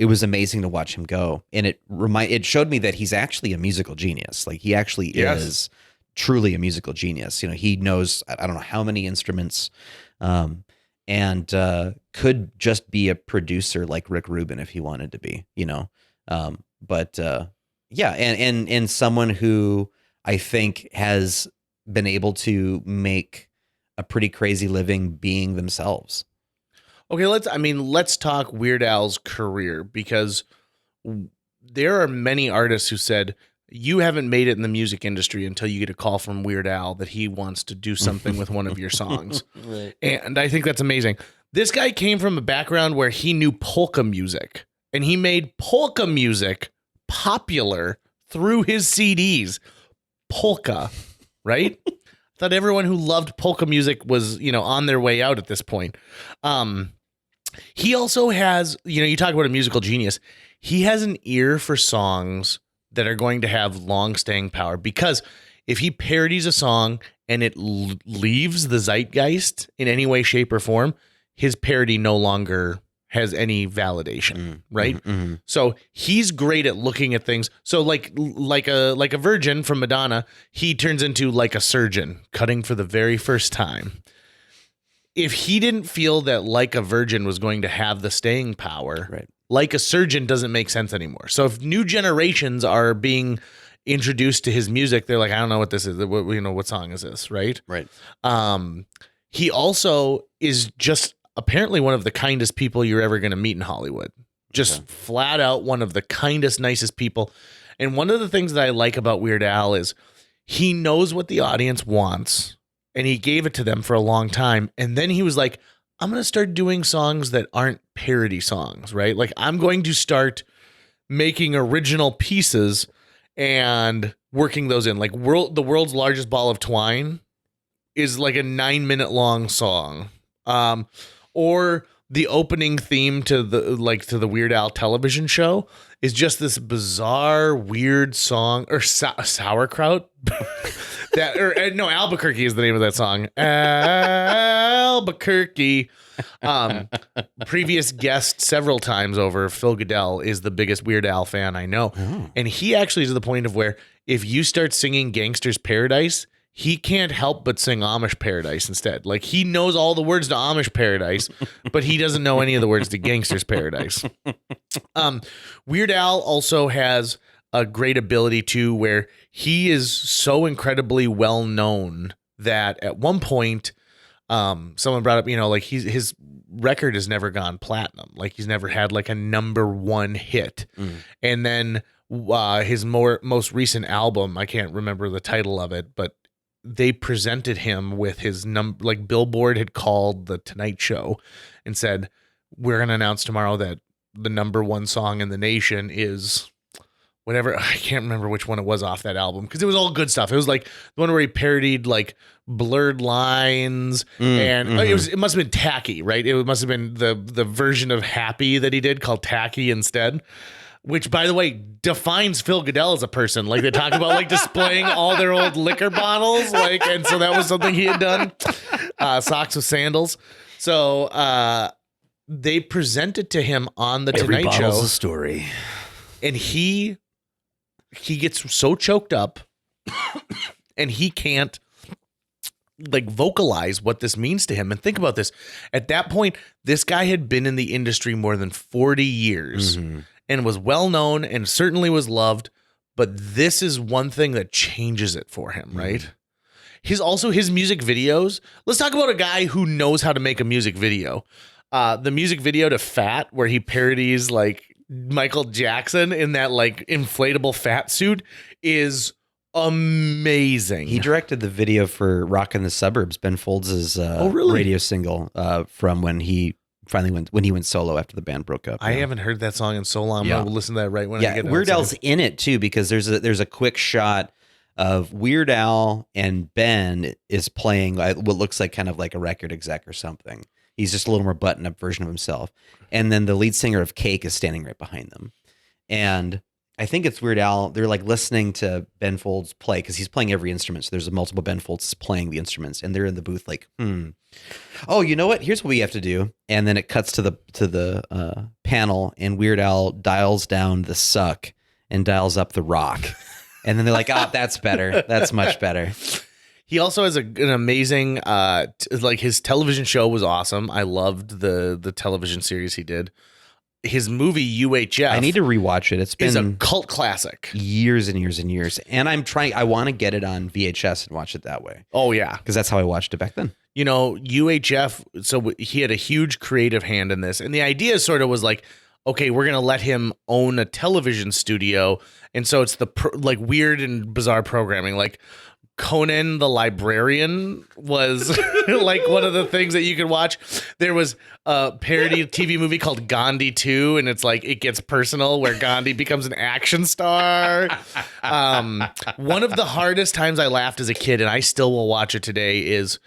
was amazing to watch him go. And it showed me that he's actually a musical genius. Like, he actually is truly a musical genius. You know, he knows, I don't know how many instruments, and could just be a producer like Rick Rubin if he wanted to be, you know. Yeah, and someone who I think has been able to make a pretty crazy living being themselves. Okay, let's talk Weird Al's career, because there are many artists who said, you haven't made it in the music industry until you get a call from Weird Al that he wants to do something with one of your songs. Right. And I think that's amazing. This guy came from a background where he knew polka music, and he made polka music popular through his CDs. Polka, right? I thought everyone who loved polka music was, on their way out at this point. He also has, you talk about a musical genius. He has an ear for songs that are going to have long staying power, because if he parodies a song and it leaves the zeitgeist in any way, shape, or form, his parody no longer has any validation, right? Mm-hmm. So he's great at looking at things. So like a virgin from Madonna, he turns into like a surgeon cutting for the very first time. If he didn't feel that Like a Virgin was going to have the staying power, right, Like a Surgeon doesn't make sense anymore. So if new generations are being introduced to his music, they're like, I don't know what this is. What song is this, right? Right. He also is just apparently one of the kindest people you're ever going to meet in Hollywood. Just flat out one of the kindest, nicest people. And one of the things that I like about Weird Al is he knows what the audience wants, and he gave it to them for a long time. And then he was like, I'm going to start doing songs that aren't parody songs, right? Like, I'm going to start making original pieces and working those in. Like, the world's largest ball of twine is like a 9-minute long song. Or the opening theme to the Weird Al television show is just this bizarre, weird song, or sauerkraut. Albuquerque is the name of that song. Albuquerque. Previous guest several times over, Phil Goodell, is the biggest Weird Al fan I know. Oh. And he actually is to the point of where if you start singing Gangster's Paradise, he can't help but sing Amish Paradise instead. Like, he knows all the words to Amish Paradise, but he doesn't know any of the words to Gangster's Paradise. Weird Al also has a great ability too, where he is so incredibly well known that at one point, someone brought up, like his record has never gone platinum. Like, he's never had like a #1 hit. And then his most recent album, I can't remember the title of it, but they presented him with his like Billboard had called the Tonight Show and said, we're going to announce tomorrow that the #1 song in the nation is whatever. I can't remember which one it was off that album, because it was all good stuff. It was like the one where he parodied like Blurred Lines, and it must have been Tacky, right? It must have been the version of Happy that he did called Tacky instead. Which, by the way, defines Phil Goodell as a person. Like, they talk about like displaying all their old liquor bottles, like, and so that was something he had done. Socks with sandals. So they presented to him on the Tonight Show. Every bottle's a story, and he gets so choked up, and he can't like vocalize what this means to him. And think about this: at that point, this guy had been in the industry more than 40 years. And was well known and certainly was loved, but this is one thing that changes it for him, right? His music videos. Let's talk about a guy who knows how to make a music video. The music video to Fat, where he parodies like Michael Jackson in that like inflatable fat suit, is amazing. He directed the video for "Rock in the Suburbs," Ben Folds' radio single from when he went solo after the band broke up. I haven't heard that song in so long. Yeah. I'm gonna listen to that right when I get it. Weird Al's in it too, because there's a quick shot of Weird Al and Ben is playing what looks like kind of like a record exec or something. He's just a little more buttoned up version of himself. And then the lead singer of Cake is standing right behind them. And I think it's Weird Al. They're like listening to Ben Folds play because he's playing every instrument. So there's multiple Ben Folds playing the instruments, and they're in the booth like, oh, you know what? Here's what we have to do. And then it cuts to the panel, and Weird Al dials down the suck and dials up the rock. And then they're like, oh, that's better. That's much better. He also has an amazing, like his television show was awesome. I loved the television series he did. His movie UHF. I need to rewatch it. It's been a cult classic. Years and years and years. And I want to get it on VHS and watch it that way. Oh, yeah. Because that's how I watched it back then. You know, UHF, so he had a huge creative hand in this. And the idea sort of was like, okay, we're going to let him own a television studio. And so it's the like weird and bizarre programming. Like Conan the Librarian was like one of the things that you could watch. There was a parody TV movie called Gandhi 2, and it's like it gets personal where Gandhi becomes an action star. One of the hardest times I laughed as a kid, and I still will watch it today, is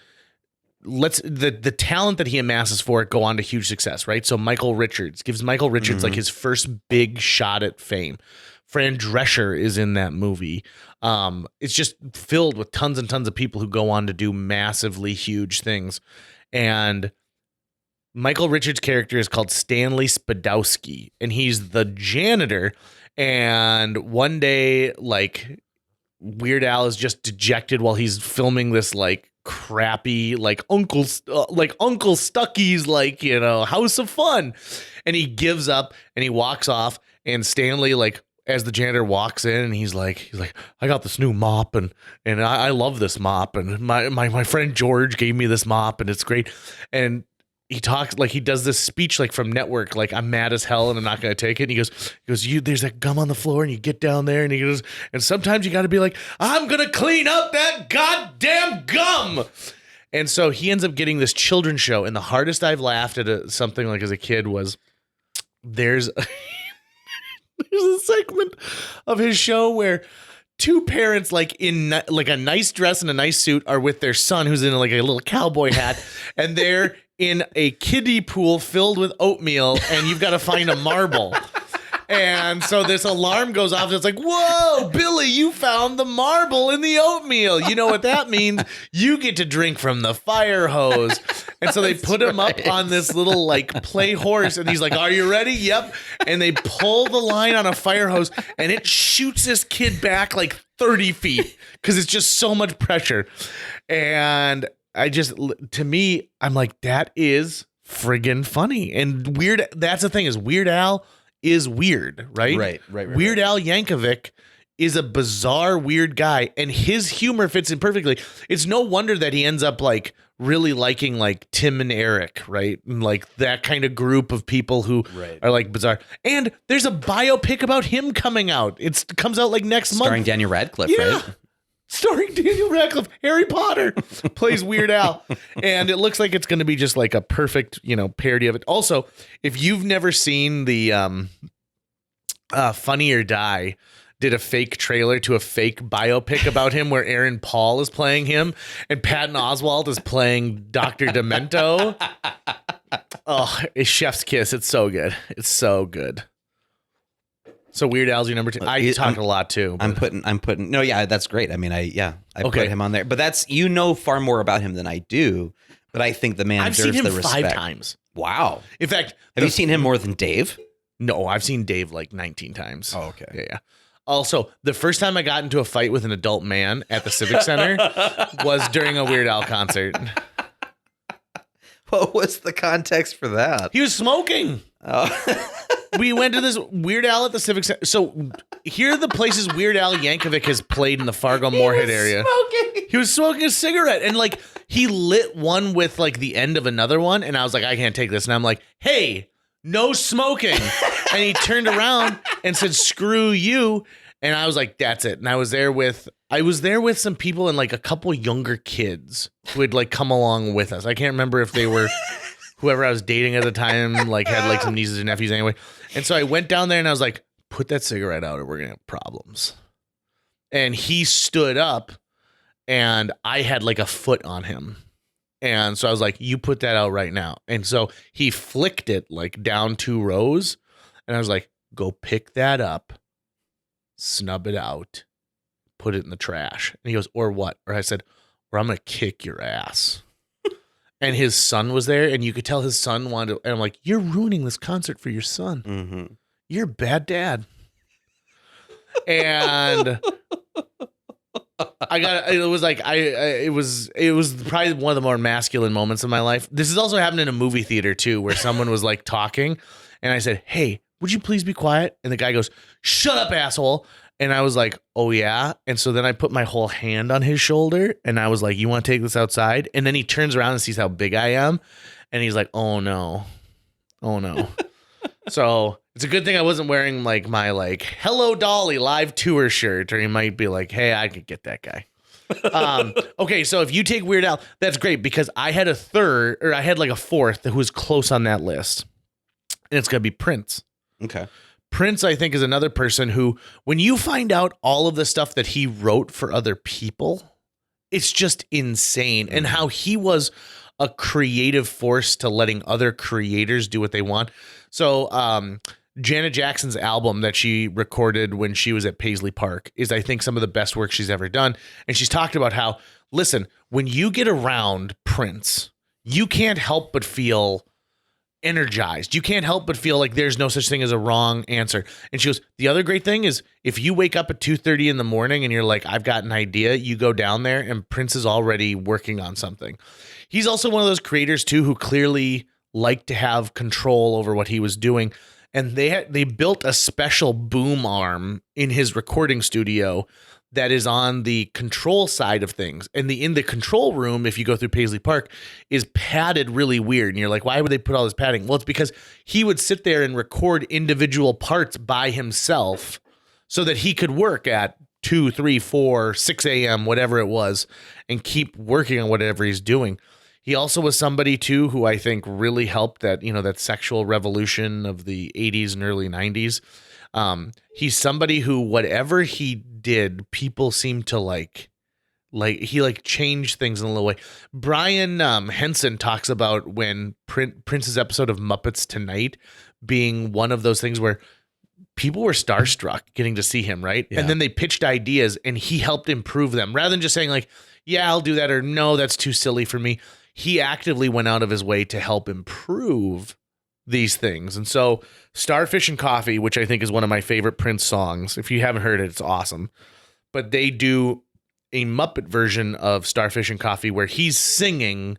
the talent that he amasses for it go on to huge success, right? So Michael Richards gives Michael Richards like his first big shot at fame. Fran Drescher is in that movie. It's just filled with tons and tons of people who go on to do massively huge things. And Michael Richards' character is called Stanley Spadowski, and he's the janitor. And one day, like, Weird Al is just dejected while he's filming this like crappy like Uncle Stucky's like, you know, House of Fun, and he gives up and he walks off. And Stanley, like, as the janitor walks in, and he's like, I got this new mop, and I love this mop, and my friend George gave me this mop, and it's great. And he talks like he does this speech like from Network, like, I'm mad as hell and I'm not going to take it. And he goes, there's that gum on the floor, and you get down there, and he goes, and sometimes you got to be like, I'm going to clean up that goddamn gum. And so he ends up getting this children's show. And the hardest I've laughed at something like as a kid was there's a segment of his show where two parents, like in like a nice dress and a nice suit, are with their son who's in like a little cowboy hat, and they're in a kiddie pool filled with oatmeal, and you've got to find a marble. And so this alarm goes off. And it's like, whoa, Billy, you found the marble in the oatmeal. You know what that means? You get to drink from the fire hose. And so they put him up on this little like play horse. And he's like, are you ready? Yep. And they pull the line on a fire hose, and it shoots this kid back like 30 feet because it's just so much pressure. And to me, I'm like, that is friggin' funny. And weird. That's the thing, is Weird Al is weird, right? Right. Weird Al Yankovic is a bizarre, weird guy, and his humor fits in perfectly. It's no wonder that he ends up like really liking like Tim and Eric, right? And like that kind of group of people who are like bizarre. And there's a biopic about him coming out. It comes out like next month. Starring Daniel Radcliffe, right? Starring Daniel Radcliffe. Harry Potter plays Weird Al. And it looks like it's going to be just like a perfect, you know, parody of it. Also, if you've never seen the Funny or Die did a fake trailer to a fake biopic about him where Aaron Paul is playing him and Patton Oswalt is playing Dr. Demento. Oh, it's chef's kiss. It's so good. It's so good. So Weird Al's your number 2. I talk a lot too. But I'm putting. No, yeah, that's great. I mean, I put him on there. But that's, you know, far more about him than I do. But I think the man deserves the respect. I've seen him 5 times. Wow. In fact, have you seen him more than Dave? No, I've seen Dave like 19 times. Oh, okay. Yeah. Also, the first time I got into a fight with an adult man at the Civic Center was during a Weird Al concert. What was the context for that? He was smoking. Oh. we went to this Weird Al at the Civic Center. So here are the places Weird Al Yankovic has played in the Fargo Moorhead area. He was smoking a cigarette, and like he lit one with like the end of another one, and I was like, I can't take this. And I'm like, hey, no smoking. And he turned around and said, screw you. And I was like, that's it. And I was there with some people and like a couple younger kids who had like come along with us. I can't remember if they were whoever I was dating at the time, like had like some nieces and nephews anyway. And so I went down there and I was like, put that cigarette out or we're going to have problems. And he stood up and I had like a foot on him. And so I was like, you put that out right now. And so he flicked it like down 2 rows. And I was like, go pick that up, snub it out, put it in the trash. And he goes, or what? Or I said, or I'm going to kick your ass. And his son was there, and you could tell his son wanted to, and I'm like, you're ruining this concert for your son. Mm-hmm. You're a bad dad. And it was probably one of the more masculine moments of my life. This has also happened in a movie theater too, where someone was like talking, and I said, hey, would you please be quiet? And the guy goes, shut up, asshole. And I was like, oh, yeah. And so then I put my whole hand on his shoulder and I was like, you want to take this outside? And then he turns around and sees how big I am. And he's like, oh, no. Oh, no. So it's a good thing I wasn't wearing like my like Hello Dolly live tour shirt, or he might be like, hey, I could get that guy. Okay, so if you take Weird Al, that's great because I had like a fourth who was close on that list. And it's going to be Prince. Okay. Prince, I think, is another person who, when you find out all of the stuff that he wrote for other people, it's just insane. And how he was a creative force to letting other creators do what they want. So Janet Jackson's album that she recorded when she was at Paisley Park is, I think, some of the best work she's ever done. And she's talked about how, listen, when you get around Prince, you can't help but feel energized. You can't help but feel like there's no such thing as a wrong answer. And she goes, the other great thing is if you wake up at 2:30 in the morning and you're like, I've got an idea, you go down there and Prince is already working on something. He's also one of those creators too, who clearly liked to have control over what he was doing. And they built a special boom arm in his recording studio that is on the control side of things. And in the control room, if you go through Paisley Park, is padded really weird. And you're like, why would they put all this padding? Well, it's because he would sit there and record individual parts by himself so that he could work at 2, 3, 4, 6 a.m., whatever it was, and keep working on whatever he's doing. He also was somebody, too, who I think really helped that sexual revolution of the 80s and early 90s. He's somebody who, whatever he did, people seem to like he changed things in a little way. Brian Henson talks about when Prince's episode of Muppets Tonight being one of those things where people were starstruck getting to see him, right? Yeah. And then they pitched ideas and he helped improve them rather than just saying like, yeah, I'll do that, or no, that's too silly for me. He actively went out of his way to help improve these things. And so Starfish and Coffee, which I think is one of my favorite Prince songs. If you haven't heard it, it's awesome. But they do a Muppet version of Starfish and Coffee where he's singing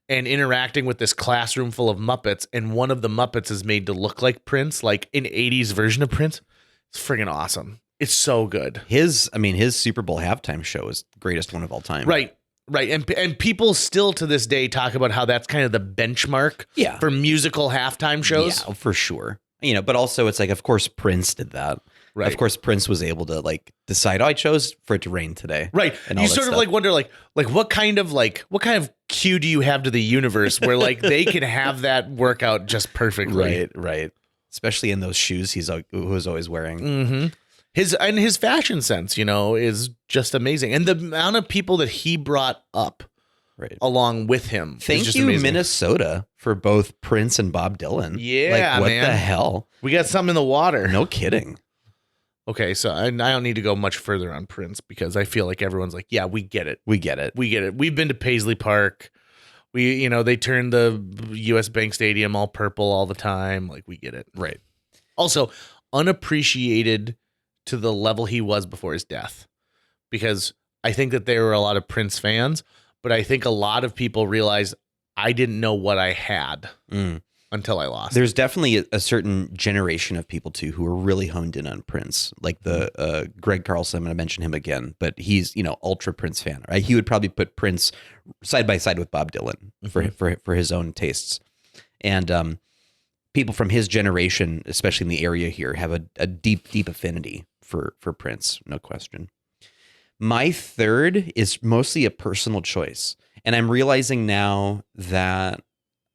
and interacting with this classroom full of Muppets. And one of the Muppets is made to look like Prince, like an 80s version of Prince. It's friggin' awesome. It's so good. His Super Bowl halftime show is the greatest one of all time. Right. Right. And people still to this day talk about how that's kind of the benchmark for musical halftime shows. Yeah, for sure. But also it's like, of course, Prince did that. Right. Of course, Prince was able to like decide, I chose for it to rain today. Right. And you sort of like wonder like what kind of cue do you have to the universe where like they can have that work out just perfectly. Right. Especially in those shoes who was always wearing. Mm-hmm. His fashion sense, is just amazing. And the amount of people that he brought up along with him. Thank you, amazing. Minnesota, for both Prince and Bob Dylan. Yeah, what the hell? We got something in the water. No kidding. Okay, so I don't need to go much further on Prince because I feel like everyone's like, yeah, we get it. We get it. We've been to Paisley Park. They turn the U.S. Bank Stadium all purple all the time. Like, we get it. Right. Also, unappreciated to the level he was before his death, because I think that there were a lot of Prince fans, but I think a lot of people realized I didn't know what I had until I lost. There's definitely a certain generation of people too who are really honed in on Prince, like the Greg Carlson. I'm going to mention him again, but he's ultra Prince fan. Right? He would probably put Prince side by side with Bob Dylan for his own tastes, and people from his generation, especially in the area here, have a deep affinity for Prince, no question. My third is mostly a personal choice, and I'm realizing now that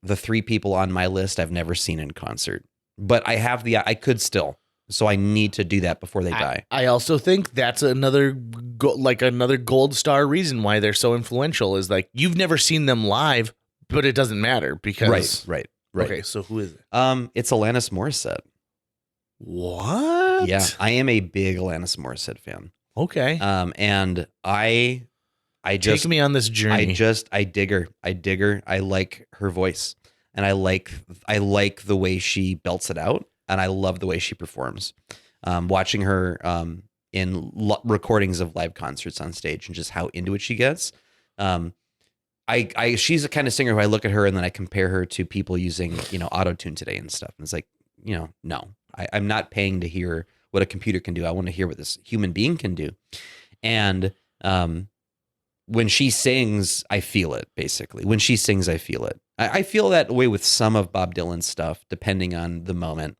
the three people on my list I've never seen in concert, but I could still, so I need to do that before they die. I also think that's another gold star reason why they're so influential is like you've never seen them live, but it doesn't matter because Right. Okay, so who is it? It's Alanis Morissette. What? Yeah, I am a big Alanis Morissette fan. Okay. And I just take me on this journey. I dig her. I like her voice, and I like the way she belts it out, and I love the way she performs. Watching her in recordings of live concerts on stage and just how into it she gets. She's the kind of singer who I look at her and then I compare her to people using auto-tune today and stuff, and it's like no, I'm not paying to hear what a computer can do. I want to hear what this human being can do, and when she sings, I feel it, basically. When she sings, I feel it. I feel that way with some of Bob Dylan's stuff, depending on the moment.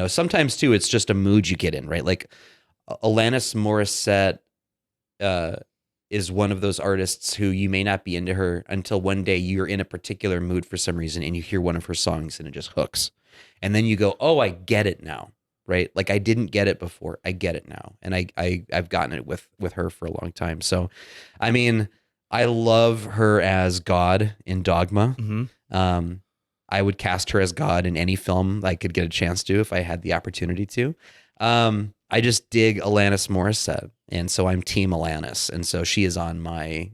Sometimes, too, it's just a mood you get in, right? Like, Alanis Morissette is one of those artists who you may not be into her until one day you're in a particular mood for some reason and you hear one of her songs and it just hooks. And then you go, oh, I get it now. Right? Like I didn't get it before. I get it now. And I've gotten it with her for a long time. So, I mean, I love her as God in Dogma. Mm-hmm. I would cast her as God in any film I could get a chance to if I had the opportunity to. I just dig Alanis Morissette. And so I'm team Alanis. And so she is on my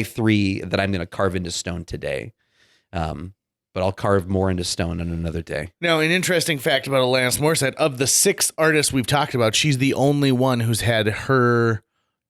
three that I'm going to carve into stone today. But I'll carve more into stone on another day. Now, an interesting fact about Alanis Morissette, of the 6 artists we've talked about, she's the only one who's had her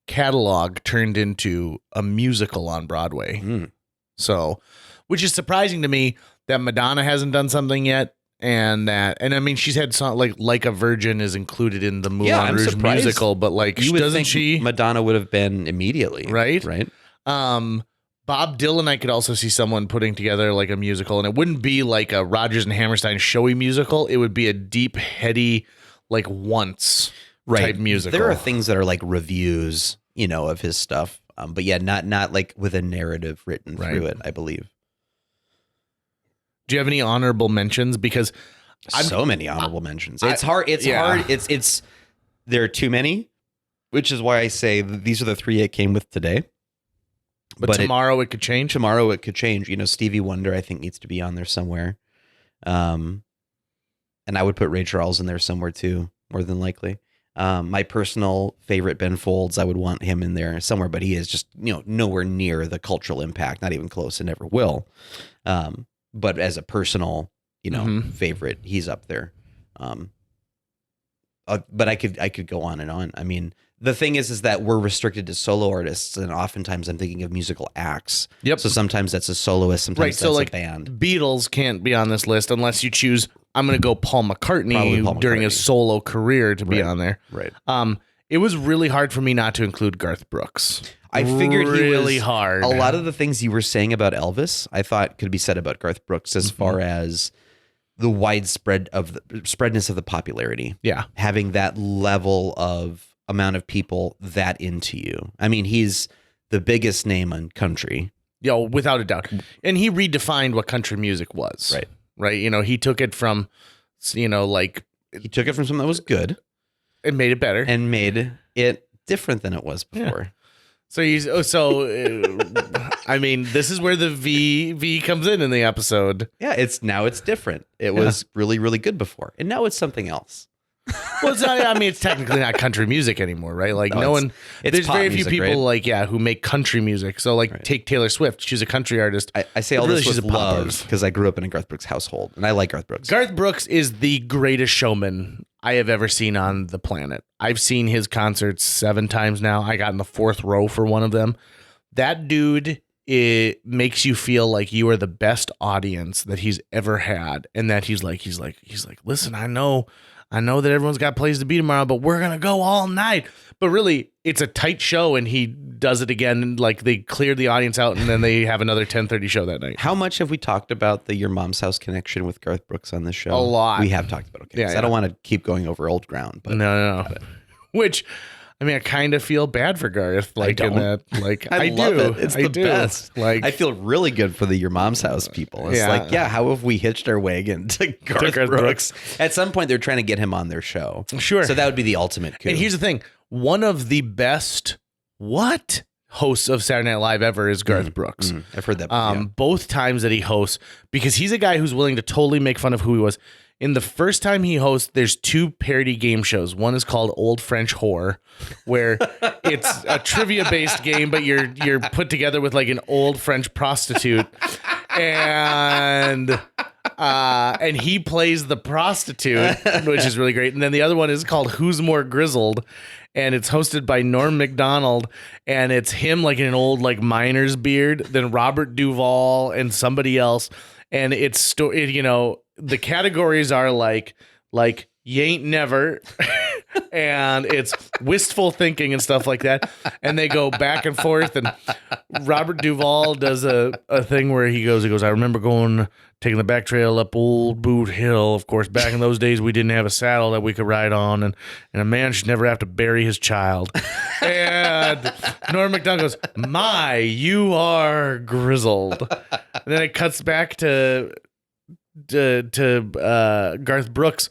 catalog turned into a musical on Broadway. So, which is surprising to me that Madonna hasn't done something yet. And I mean, she's had song like a Virgin is included in the Moulin Rouge musical, but like, doesn't she? Madonna would have been immediately. Right. Right. Bob Dylan, I could also see someone putting together like a musical, and it wouldn't be like a Rodgers and Hammerstein showy musical. It would be a deep, heady, like Once type musical. There are things that are like reviews, of his stuff, but yeah, not like with a narrative written through it, I believe. Do you have any honorable mentions? Because so many honorable mentions. It's hard. It's hard. It's there are too many, which is why I say these are the 3 I came with today. But tomorrow it could change. Tomorrow it could change. Stevie Wonder, I think, needs to be on there somewhere. And I would put Ray Charles in there somewhere too, more than likely. My personal favorite, Ben Folds, I would want him in there somewhere, but he is just, nowhere near the cultural impact, not even close, and never will. But as a personal, favorite, he's up there. But I could go on and on. I mean, the thing is that we're restricted to solo artists, and oftentimes I'm thinking of musical acts. Yep. So sometimes that's a soloist, sometimes that's like a band. Beatles can't be on this list unless you choose. I'm going to go Paul McCartney during his solo career to be on there. Right. It was really hard for me not to include Garth Brooks. I figured really he was hard. A lot of the things you were saying about Elvis, I thought could be said about Garth Brooks as far as the widespread of the spreadness of the popularity. Yeah. Having that level of amount of people that into you. I mean, he's the biggest name on country. Without a doubt. And he redefined what country music was. Right. Right. He took it from, he took it from something that was good and made it better and made it different than it was before. Yeah. I mean, this is where the V comes in the episode. Yeah, it's different. It was really, really good before, and now it's something else. Well, it's technically not country music anymore, right? Like there's very few people who make country music. So take Taylor Swift. She's a country artist. I say all this with love because I grew up in a Garth Brooks household, and I like Garth Brooks. Garth Brooks is the greatest showman I have ever seen on the planet. I've seen his concerts 7 times now. I got in the 4th row for one of them. That dude it makes you feel like you are the best audience that he's ever had, and that he's like, listen, I know that everyone's got plays to be tomorrow, but we're gonna go all night. But really, it's a tight show, and he does it again. And like they cleared the audience out, and then they have another 10:30 show that night. How much have we talked about the Your Mom's House connection with Garth Brooks on this show? A lot. We have talked about it. Okay, Yeah, I don't want to keep going over old ground, but No. Which, I mean, I kind of feel bad for Garth. Like in that, like I love do. it. It's I the do. best. Like I feel really good for the Your Mom's House people. It's like, how have we hitched our wagon to Garth Brooks? At some point, they're trying to get him on their show. Sure. So that would be the ultimate coup. And here's the thing: one of the best hosts of Saturday Night Live ever is Garth Brooks. I've heard that. Both times that he hosts, because he's a guy who's willing to totally make fun of who he was. In the first time he hosts, there's 2 parody game shows. One is called Old French Whore, where it's a trivia-based game, but you're put together with like an old French prostitute, and he plays the prostitute, which is really great. And then the other one is called Who's More Grizzled, and it's hosted by Norm Macdonald, and it's him like in an old like miner's beard, then Robert Duvall and somebody else, and it's the categories are like you ain't never and it's wistful thinking and stuff like that, and they go back and forth, and Robert Duvall does a thing where he goes I remember taking the back trail up Old Boot Hill. Of course, back in those days we didn't have a saddle that we could ride on, and a man should never have to bury his child. And Norm Macdonald goes, my, you are grizzled. And then it cuts back to Garth Brooks,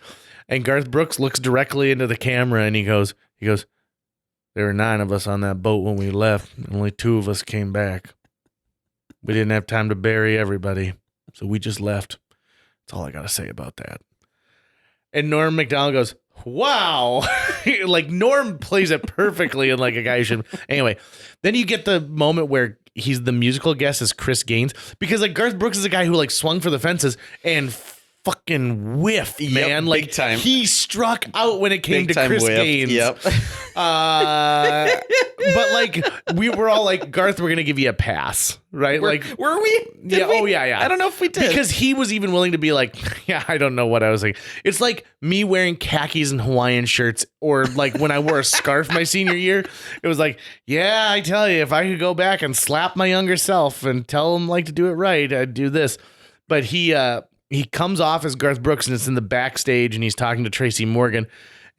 and Garth Brooks looks directly into the camera, and he goes, there were 9 of us on that boat when we left. Only 2 of us came back. We didn't have time to bury everybody, so we just left. That's all I got to say about that. And Norm Macdonald goes, wow. Like Norm plays it perfectly, and like a guy should. Anyway, then you get the moment where he's the musical guest as Chris Gaines, because like Garth Brooks is a guy who like swung for the fences and fucking whiffed, man. Like big time. He struck out when it came Big to Chris whiffed. Gaines. Yep. But like we were all like, Garth, we're gonna give you a pass, right? Were we? Did we? Oh yeah. I don't know if we did. Because he was even willing to be like, yeah, I don't know what I was like. It's like me wearing khakis and Hawaiian shirts, or like when I wore a scarf my senior year. It was like, yeah, I tell you, if I could go back and slap my younger self and tell him like to do it right, I'd do this. But he comes off as Garth Brooks, and it's in the backstage, and he's talking to Tracy Morgan.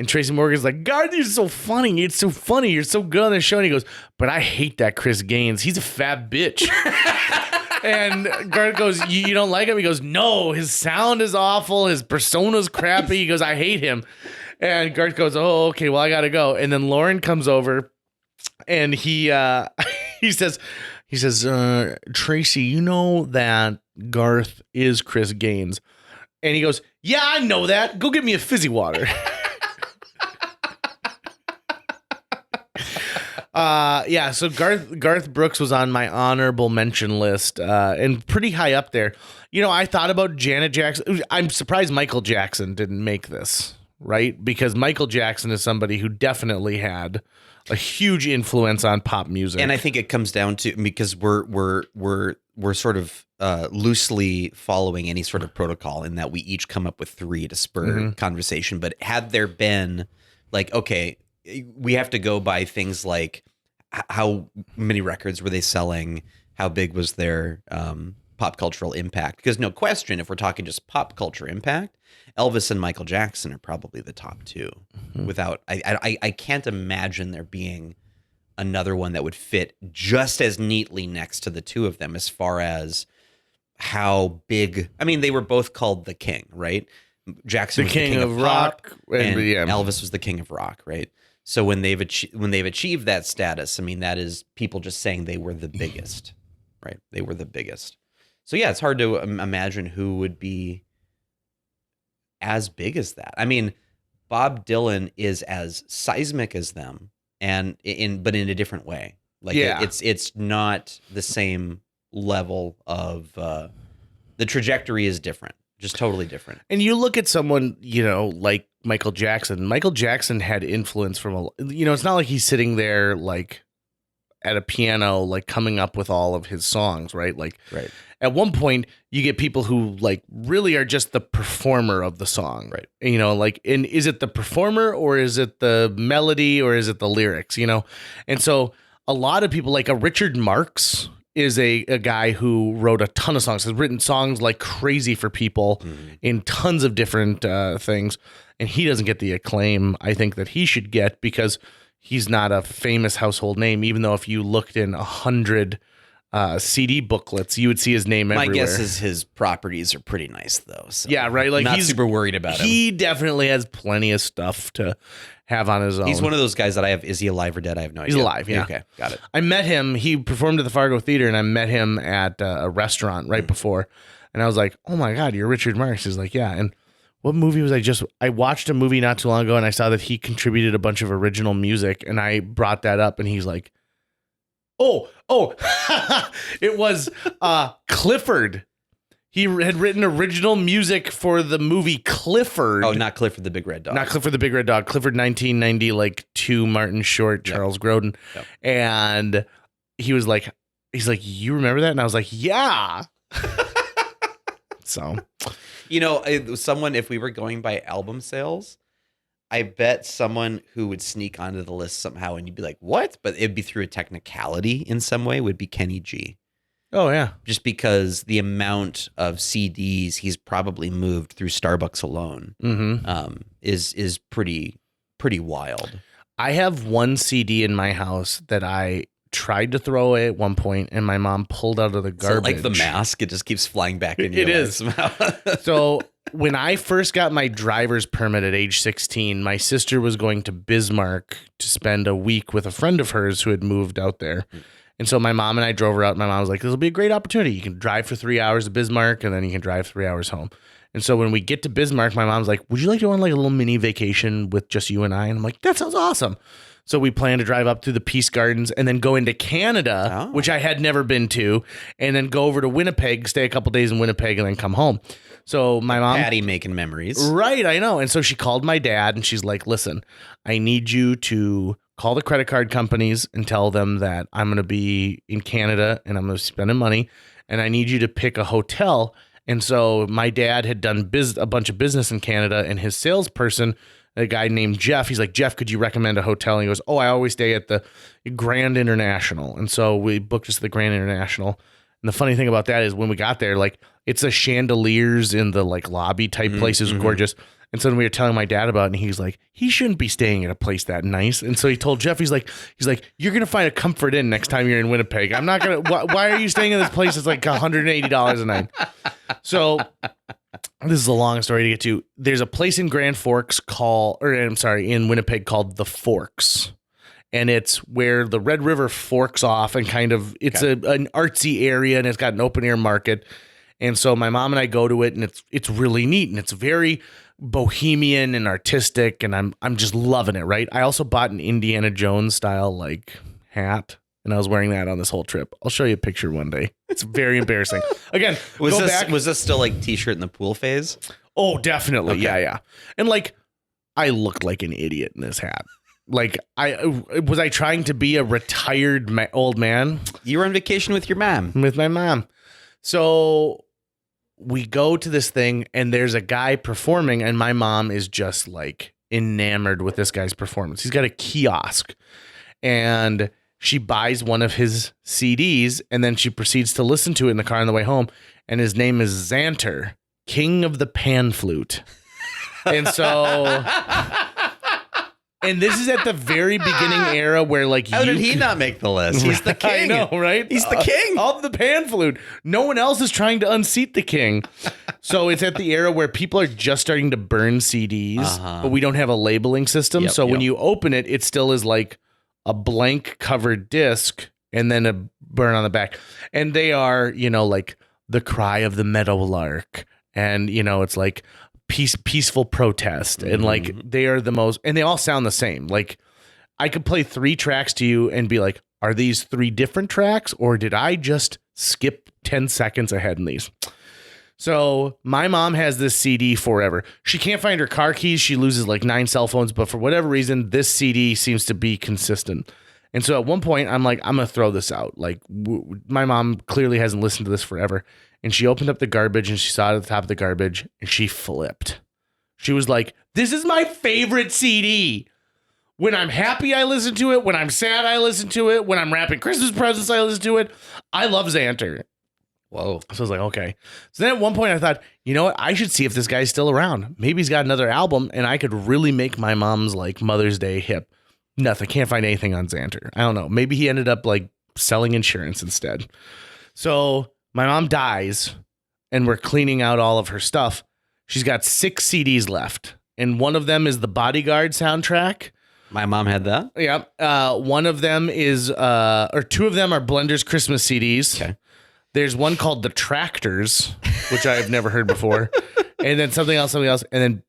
And Tracy Morgan's like, Garth, you're so funny. It's so funny. You're so good on the show. And he goes, but I hate that Chris Gaines. He's a fat bitch. And Garth goes, you don't like him? He goes, no, his sound is awful. His persona's crappy. He goes, I hate him. And Garth goes, oh, okay, well, I got to go. And then Lauren comes over, and he says, Tracy, you know that Garth is Chris Gaines. And he goes, yeah, I know that. Go get me a fizzy water. So Garth Brooks was on my honorable mention list, and pretty high up there. You know, I thought about Janet Jackson. I'm surprised Michael Jackson didn't make this, right? Because Michael Jackson is somebody who definitely had a huge influence on pop music. And I think it comes down to, because we're sort of loosely following any sort of protocol in that we each come up with 3 to spur conversation. But had there been like, okay, we have to go by things like how many records were they selling? How big was their pop cultural impact? Because no question, if we're talking just pop culture impact, Elvis and Michael Jackson are probably the top 2. Without, I can't imagine there being another one that would fit just as neatly next to the 2 of them as far as how big. I mean, they were both called the King, right? Jackson was the king of rock, and Elvis was the king of rock, right? So when they've achieved that status, I mean, that is people just saying they were the biggest, right? They were the biggest. So yeah, it's hard to imagine who would be as big as that. I mean, Bob Dylan is as seismic as them, but in a different way. Like it's not the same level of the trajectory is different. Just totally different. And you look at someone, you know, like Michael Jackson. Michael Jackson had influence from it's not like he's sitting there like at a piano, like coming up with all of his songs, right? Like Right. at one point you get people who like really are just the performer of the song. Right. You know, like, and is it the performer or is it the melody or is it the lyrics, you know? And so a lot of people like a Richard Marx is a guy who wrote a ton of songs, has written songs like crazy for people in tons of different things. And he doesn't get the acclaim I think that he should get because he's not a famous household name, even though if you looked in 100 CD booklets, you would see his name everywhere. My guess is his properties are pretty nice, though. So yeah, right. Like not he's super worried about him. He definitely has plenty of stuff to have on his own. He's one of those guys that I have. Is he alive or dead? I have no idea. He's alive. Yeah. Okay. Got it. I met him. He performed at the Fargo Theater, and I met him at a restaurant right before. And I was like, "Oh my God, you're Richard Marx." He's like, "Yeah." And what movie was I watched a movie not too long ago, and I saw that he contributed a bunch of original music, and I brought that up, and he's like, "Oh, it was Clifford." He had written original music for the movie Clifford. Oh, not Clifford the Big Red Dog. Not Clifford the Big Red Dog. Clifford 1990, like 2 Martin Short, Charles Grodin. Yep. And he's like, you remember that? And I was like, yeah. So, You know, if we were going by album sales, I bet someone who would sneak onto the list somehow and you'd be like, what? But it'd be through a technicality in some way would be Kenny G. oh yeah. Just because the amount of CDs he's probably moved through Starbucks alone is pretty wild. I have one CD in my house that I tried to throw away at one point, and my mom pulled out of the garbage. So like the mask, it just keeps flying back into It your is. life somehow. So when I first got my driver's permit at age 16, my sister was going to Bismarck to spend a week with a friend of hers who had moved out there. And so my mom and I drove her out. My mom was like, this will be a great opportunity. You can drive for 3 hours to Bismarck, and then you can drive 3 hours home. And so when we get to Bismarck, my mom's like, would you like to go on like a little mini vacation with just you and I? And I'm like, that sounds awesome. So we plan to drive up through the Peace Gardens and then go into Canada, which I had never been to, and then go over to Winnipeg, stay a couple days in Winnipeg, and then come home. So my mom... Patty making memories. Right, I know. And so she called my dad, and she's like, listen, I need you to call the credit card companies and tell them that I'm going to be in Canada, and I'm going to be spending money, and I need you to pick a hotel. And so my dad had done a bunch of business in Canada, and his salesperson... a guy named Jeff, he's like, Jeff, could you recommend a hotel? And he goes, oh, I always stay at the Grand International. And so we booked us at the Grand International. And the funny thing about that is when we got there, like it's a chandeliers in the like lobby type place is gorgeous. And so when we were telling my dad about it, and he's like, he shouldn't be staying at a place that nice. And so he told Jeff, he's like, you're going to find a Comfort Inn next time you're in Winnipeg. I'm not going to, why are you staying in this place that's like $180 a night? So this is a long story to get to. There's a place in in Winnipeg called The Forks. And it's where the Red River forks off and kind of, it's an artsy area and it's got an open air market. And so my mom and I go to it, and it's really neat, and it's very bohemian and artistic, and I'm just loving it, right? I also bought an Indiana Jones style like hat, and I was wearing that on this whole trip. I'll show you a picture one day. It's very embarrassing. Again, was this still like t-shirt in the pool phase? Oh, definitely. Okay. Yeah. And like I looked like an idiot in this hat. Like I trying to be a retired old man? You were on vacation with your mom. With my mom. So we go to this thing, and there's a guy performing, and my mom is just like enamored with this guy's performance. He's got a kiosk, and she buys one of his CDs, and then she proceeds to listen to it in the car on the way home. And his name is Zanter, King of the Pan Flute. And so... And this is at the very beginning era where like how did he not make the list? He's the king. I know, right? He's the king of the pan flute. No one else is trying to unseat the king. So it's at the era where people are just starting to burn CDs, but we don't have a labeling system. So when you open it, it still is like a blank covered disc and then a burn on the back. And they are, like the cry of the meadowlark. And, it's like peaceful protest, and like they are the most, and they all sound the same. Like I could play 3 tracks to you and be like, are these 3 different tracks, or did I just skip 10 seconds ahead in these? So my mom has this CD forever. She can't find her car keys. She loses like 9 cell phones, but for whatever reason, this CD seems to be consistent. And so at one point, I'm like, I'm going to throw this out. Like, my mom clearly hasn't listened to this forever. And she opened up the garbage and she saw it at the top of the garbage and she flipped. She was like, this is my favorite CD. When I'm happy, I listen to it. When I'm sad, I listen to it. When I'm wrapping Christmas presents, I listen to it. I love Zanter. Whoa. So I was like, okay. So then at one point I thought, you know what? I should see if this guy's still around. Maybe he's got another album and I could really make my mom's like Mother's Day hip. Nothing. Can't find anything on Zanter. I don't know. Maybe he ended up like selling insurance instead. So my mom dies and we're cleaning out all of her stuff. She's got 6 CDs left. And one of them is the Bodyguard soundtrack. My mom had that. Yeah. One of them is, or 2 of them are Blender's Christmas CDs. Okay. There's one called The Tractors, which I have never heard before. And then something else. And then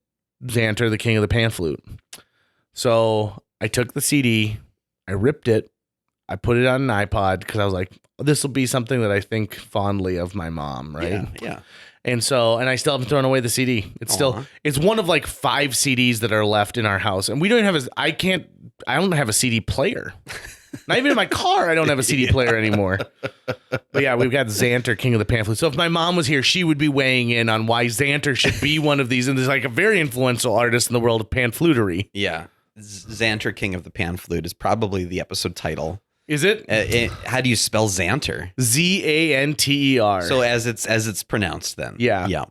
Zanter, the King of the Pan Flute. So I took the CD, I ripped it, I put it on an iPod because I was like, this will be something that I think fondly of my mom, right? Yeah. And I still haven't thrown away the CD. It's one of like 5 CDs that are left in our house. And we don't have I don't have a CD player. Not even in my car, I don't have a CD player anymore. But yeah, we've got Zanter, King of the Pan Flute. So if my mom was here, she would be weighing in on why Zanter should be one of these. And there's like a very influential artist in the world of pan flutery. Yeah. Zanter, King of the Pan Flute is probably the episode title. Is it? How do you spell Zanter? Zanter. So as it's pronounced then. Yeah. Yeah.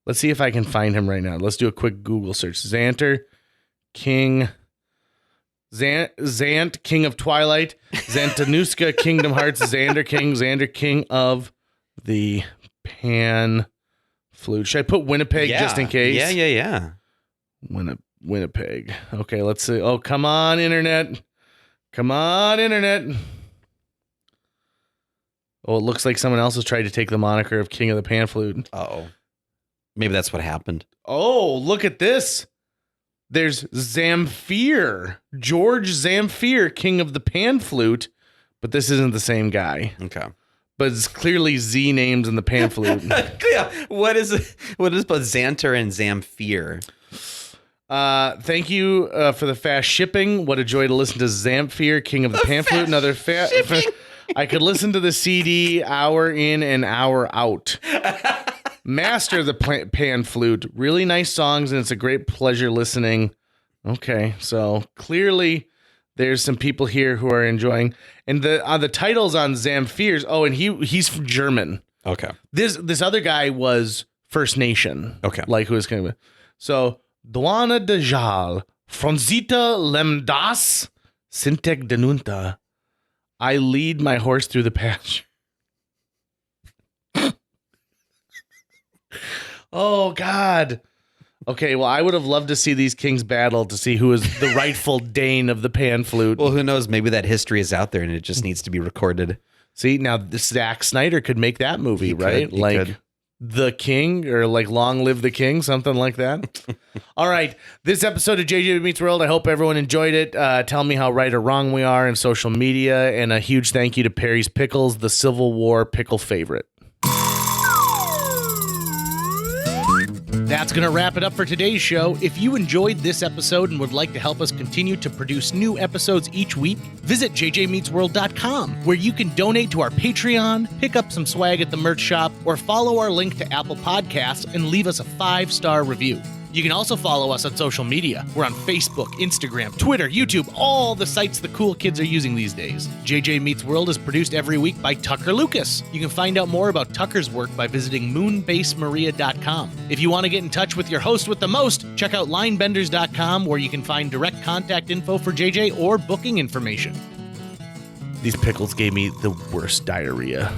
Let's see if I can find him right now. Let's do a quick Google search. Zanter, King... Zant, King of Twilight, Zantanuska, Kingdom Hearts, Zander King of the Pan Flute. Should I put Winnipeg just in case? Yeah. Winnipeg. Okay, let's see. Oh, come on, internet. Come on, internet. Oh, it looks like someone else has tried to take the moniker of King of the Pan Flute. Uh-oh. Maybe that's what happened. Oh, look at this. There's Zamfir, George Zamfir, King of the Pan Flute, but this isn't the same guy. Okay. But it's clearly Z names in the Pan Flute. Yeah. What is both Zanter and Zamfir? Thank you for the fast shipping. What a joy to listen to Zamfir, King of the Pan Flute. Another I could listen to the CD hour in and hour out. Master of the Pan Flute. Really nice songs, and it's a great pleasure listening. Okay, so clearly there's some people here who are enjoying. And the titles on Zamfir's, and he's from German. Okay. This other guy was First Nation. Okay. Like who was kind of... So, Douane de Jal, Franzita Lemdas, Sintek Denunta. I lead my horse through the pasture. Oh, God. Okay, well, I would have loved to see these kings battle to see who is the rightful Dane of the Pan Flute. Well, who knows? Maybe that history is out there and it just needs to be recorded. See, now Zack Snyder could make that movie, right? He could. The King or like Long Live the King, something like that. All right, this episode of JJ Meets World, I hope everyone enjoyed it. Tell me how right or wrong we are in social media. And a huge thank you to Perry's Pickles, the Civil War pickle favorite. That's going to wrap it up for today's show. If you enjoyed this episode and would like to help us continue to produce new episodes each week, visit jjmeetsworld.com, where you can donate to our Patreon, pick up some swag at the merch shop, or follow our link to Apple Podcasts and leave us a 5-star review. You can also follow us on social media. We're on Facebook, Instagram, Twitter, YouTube, all the sites the cool kids are using these days. JJ Meets World is produced every week by Tucker Lucas. You can find out more about Tucker's work by visiting moonbasemaria.com. If you want to get in touch with your host with the most, check out linebenders.com, where you can find direct contact info for JJ or booking information. These pickles gave me the worst diarrhea.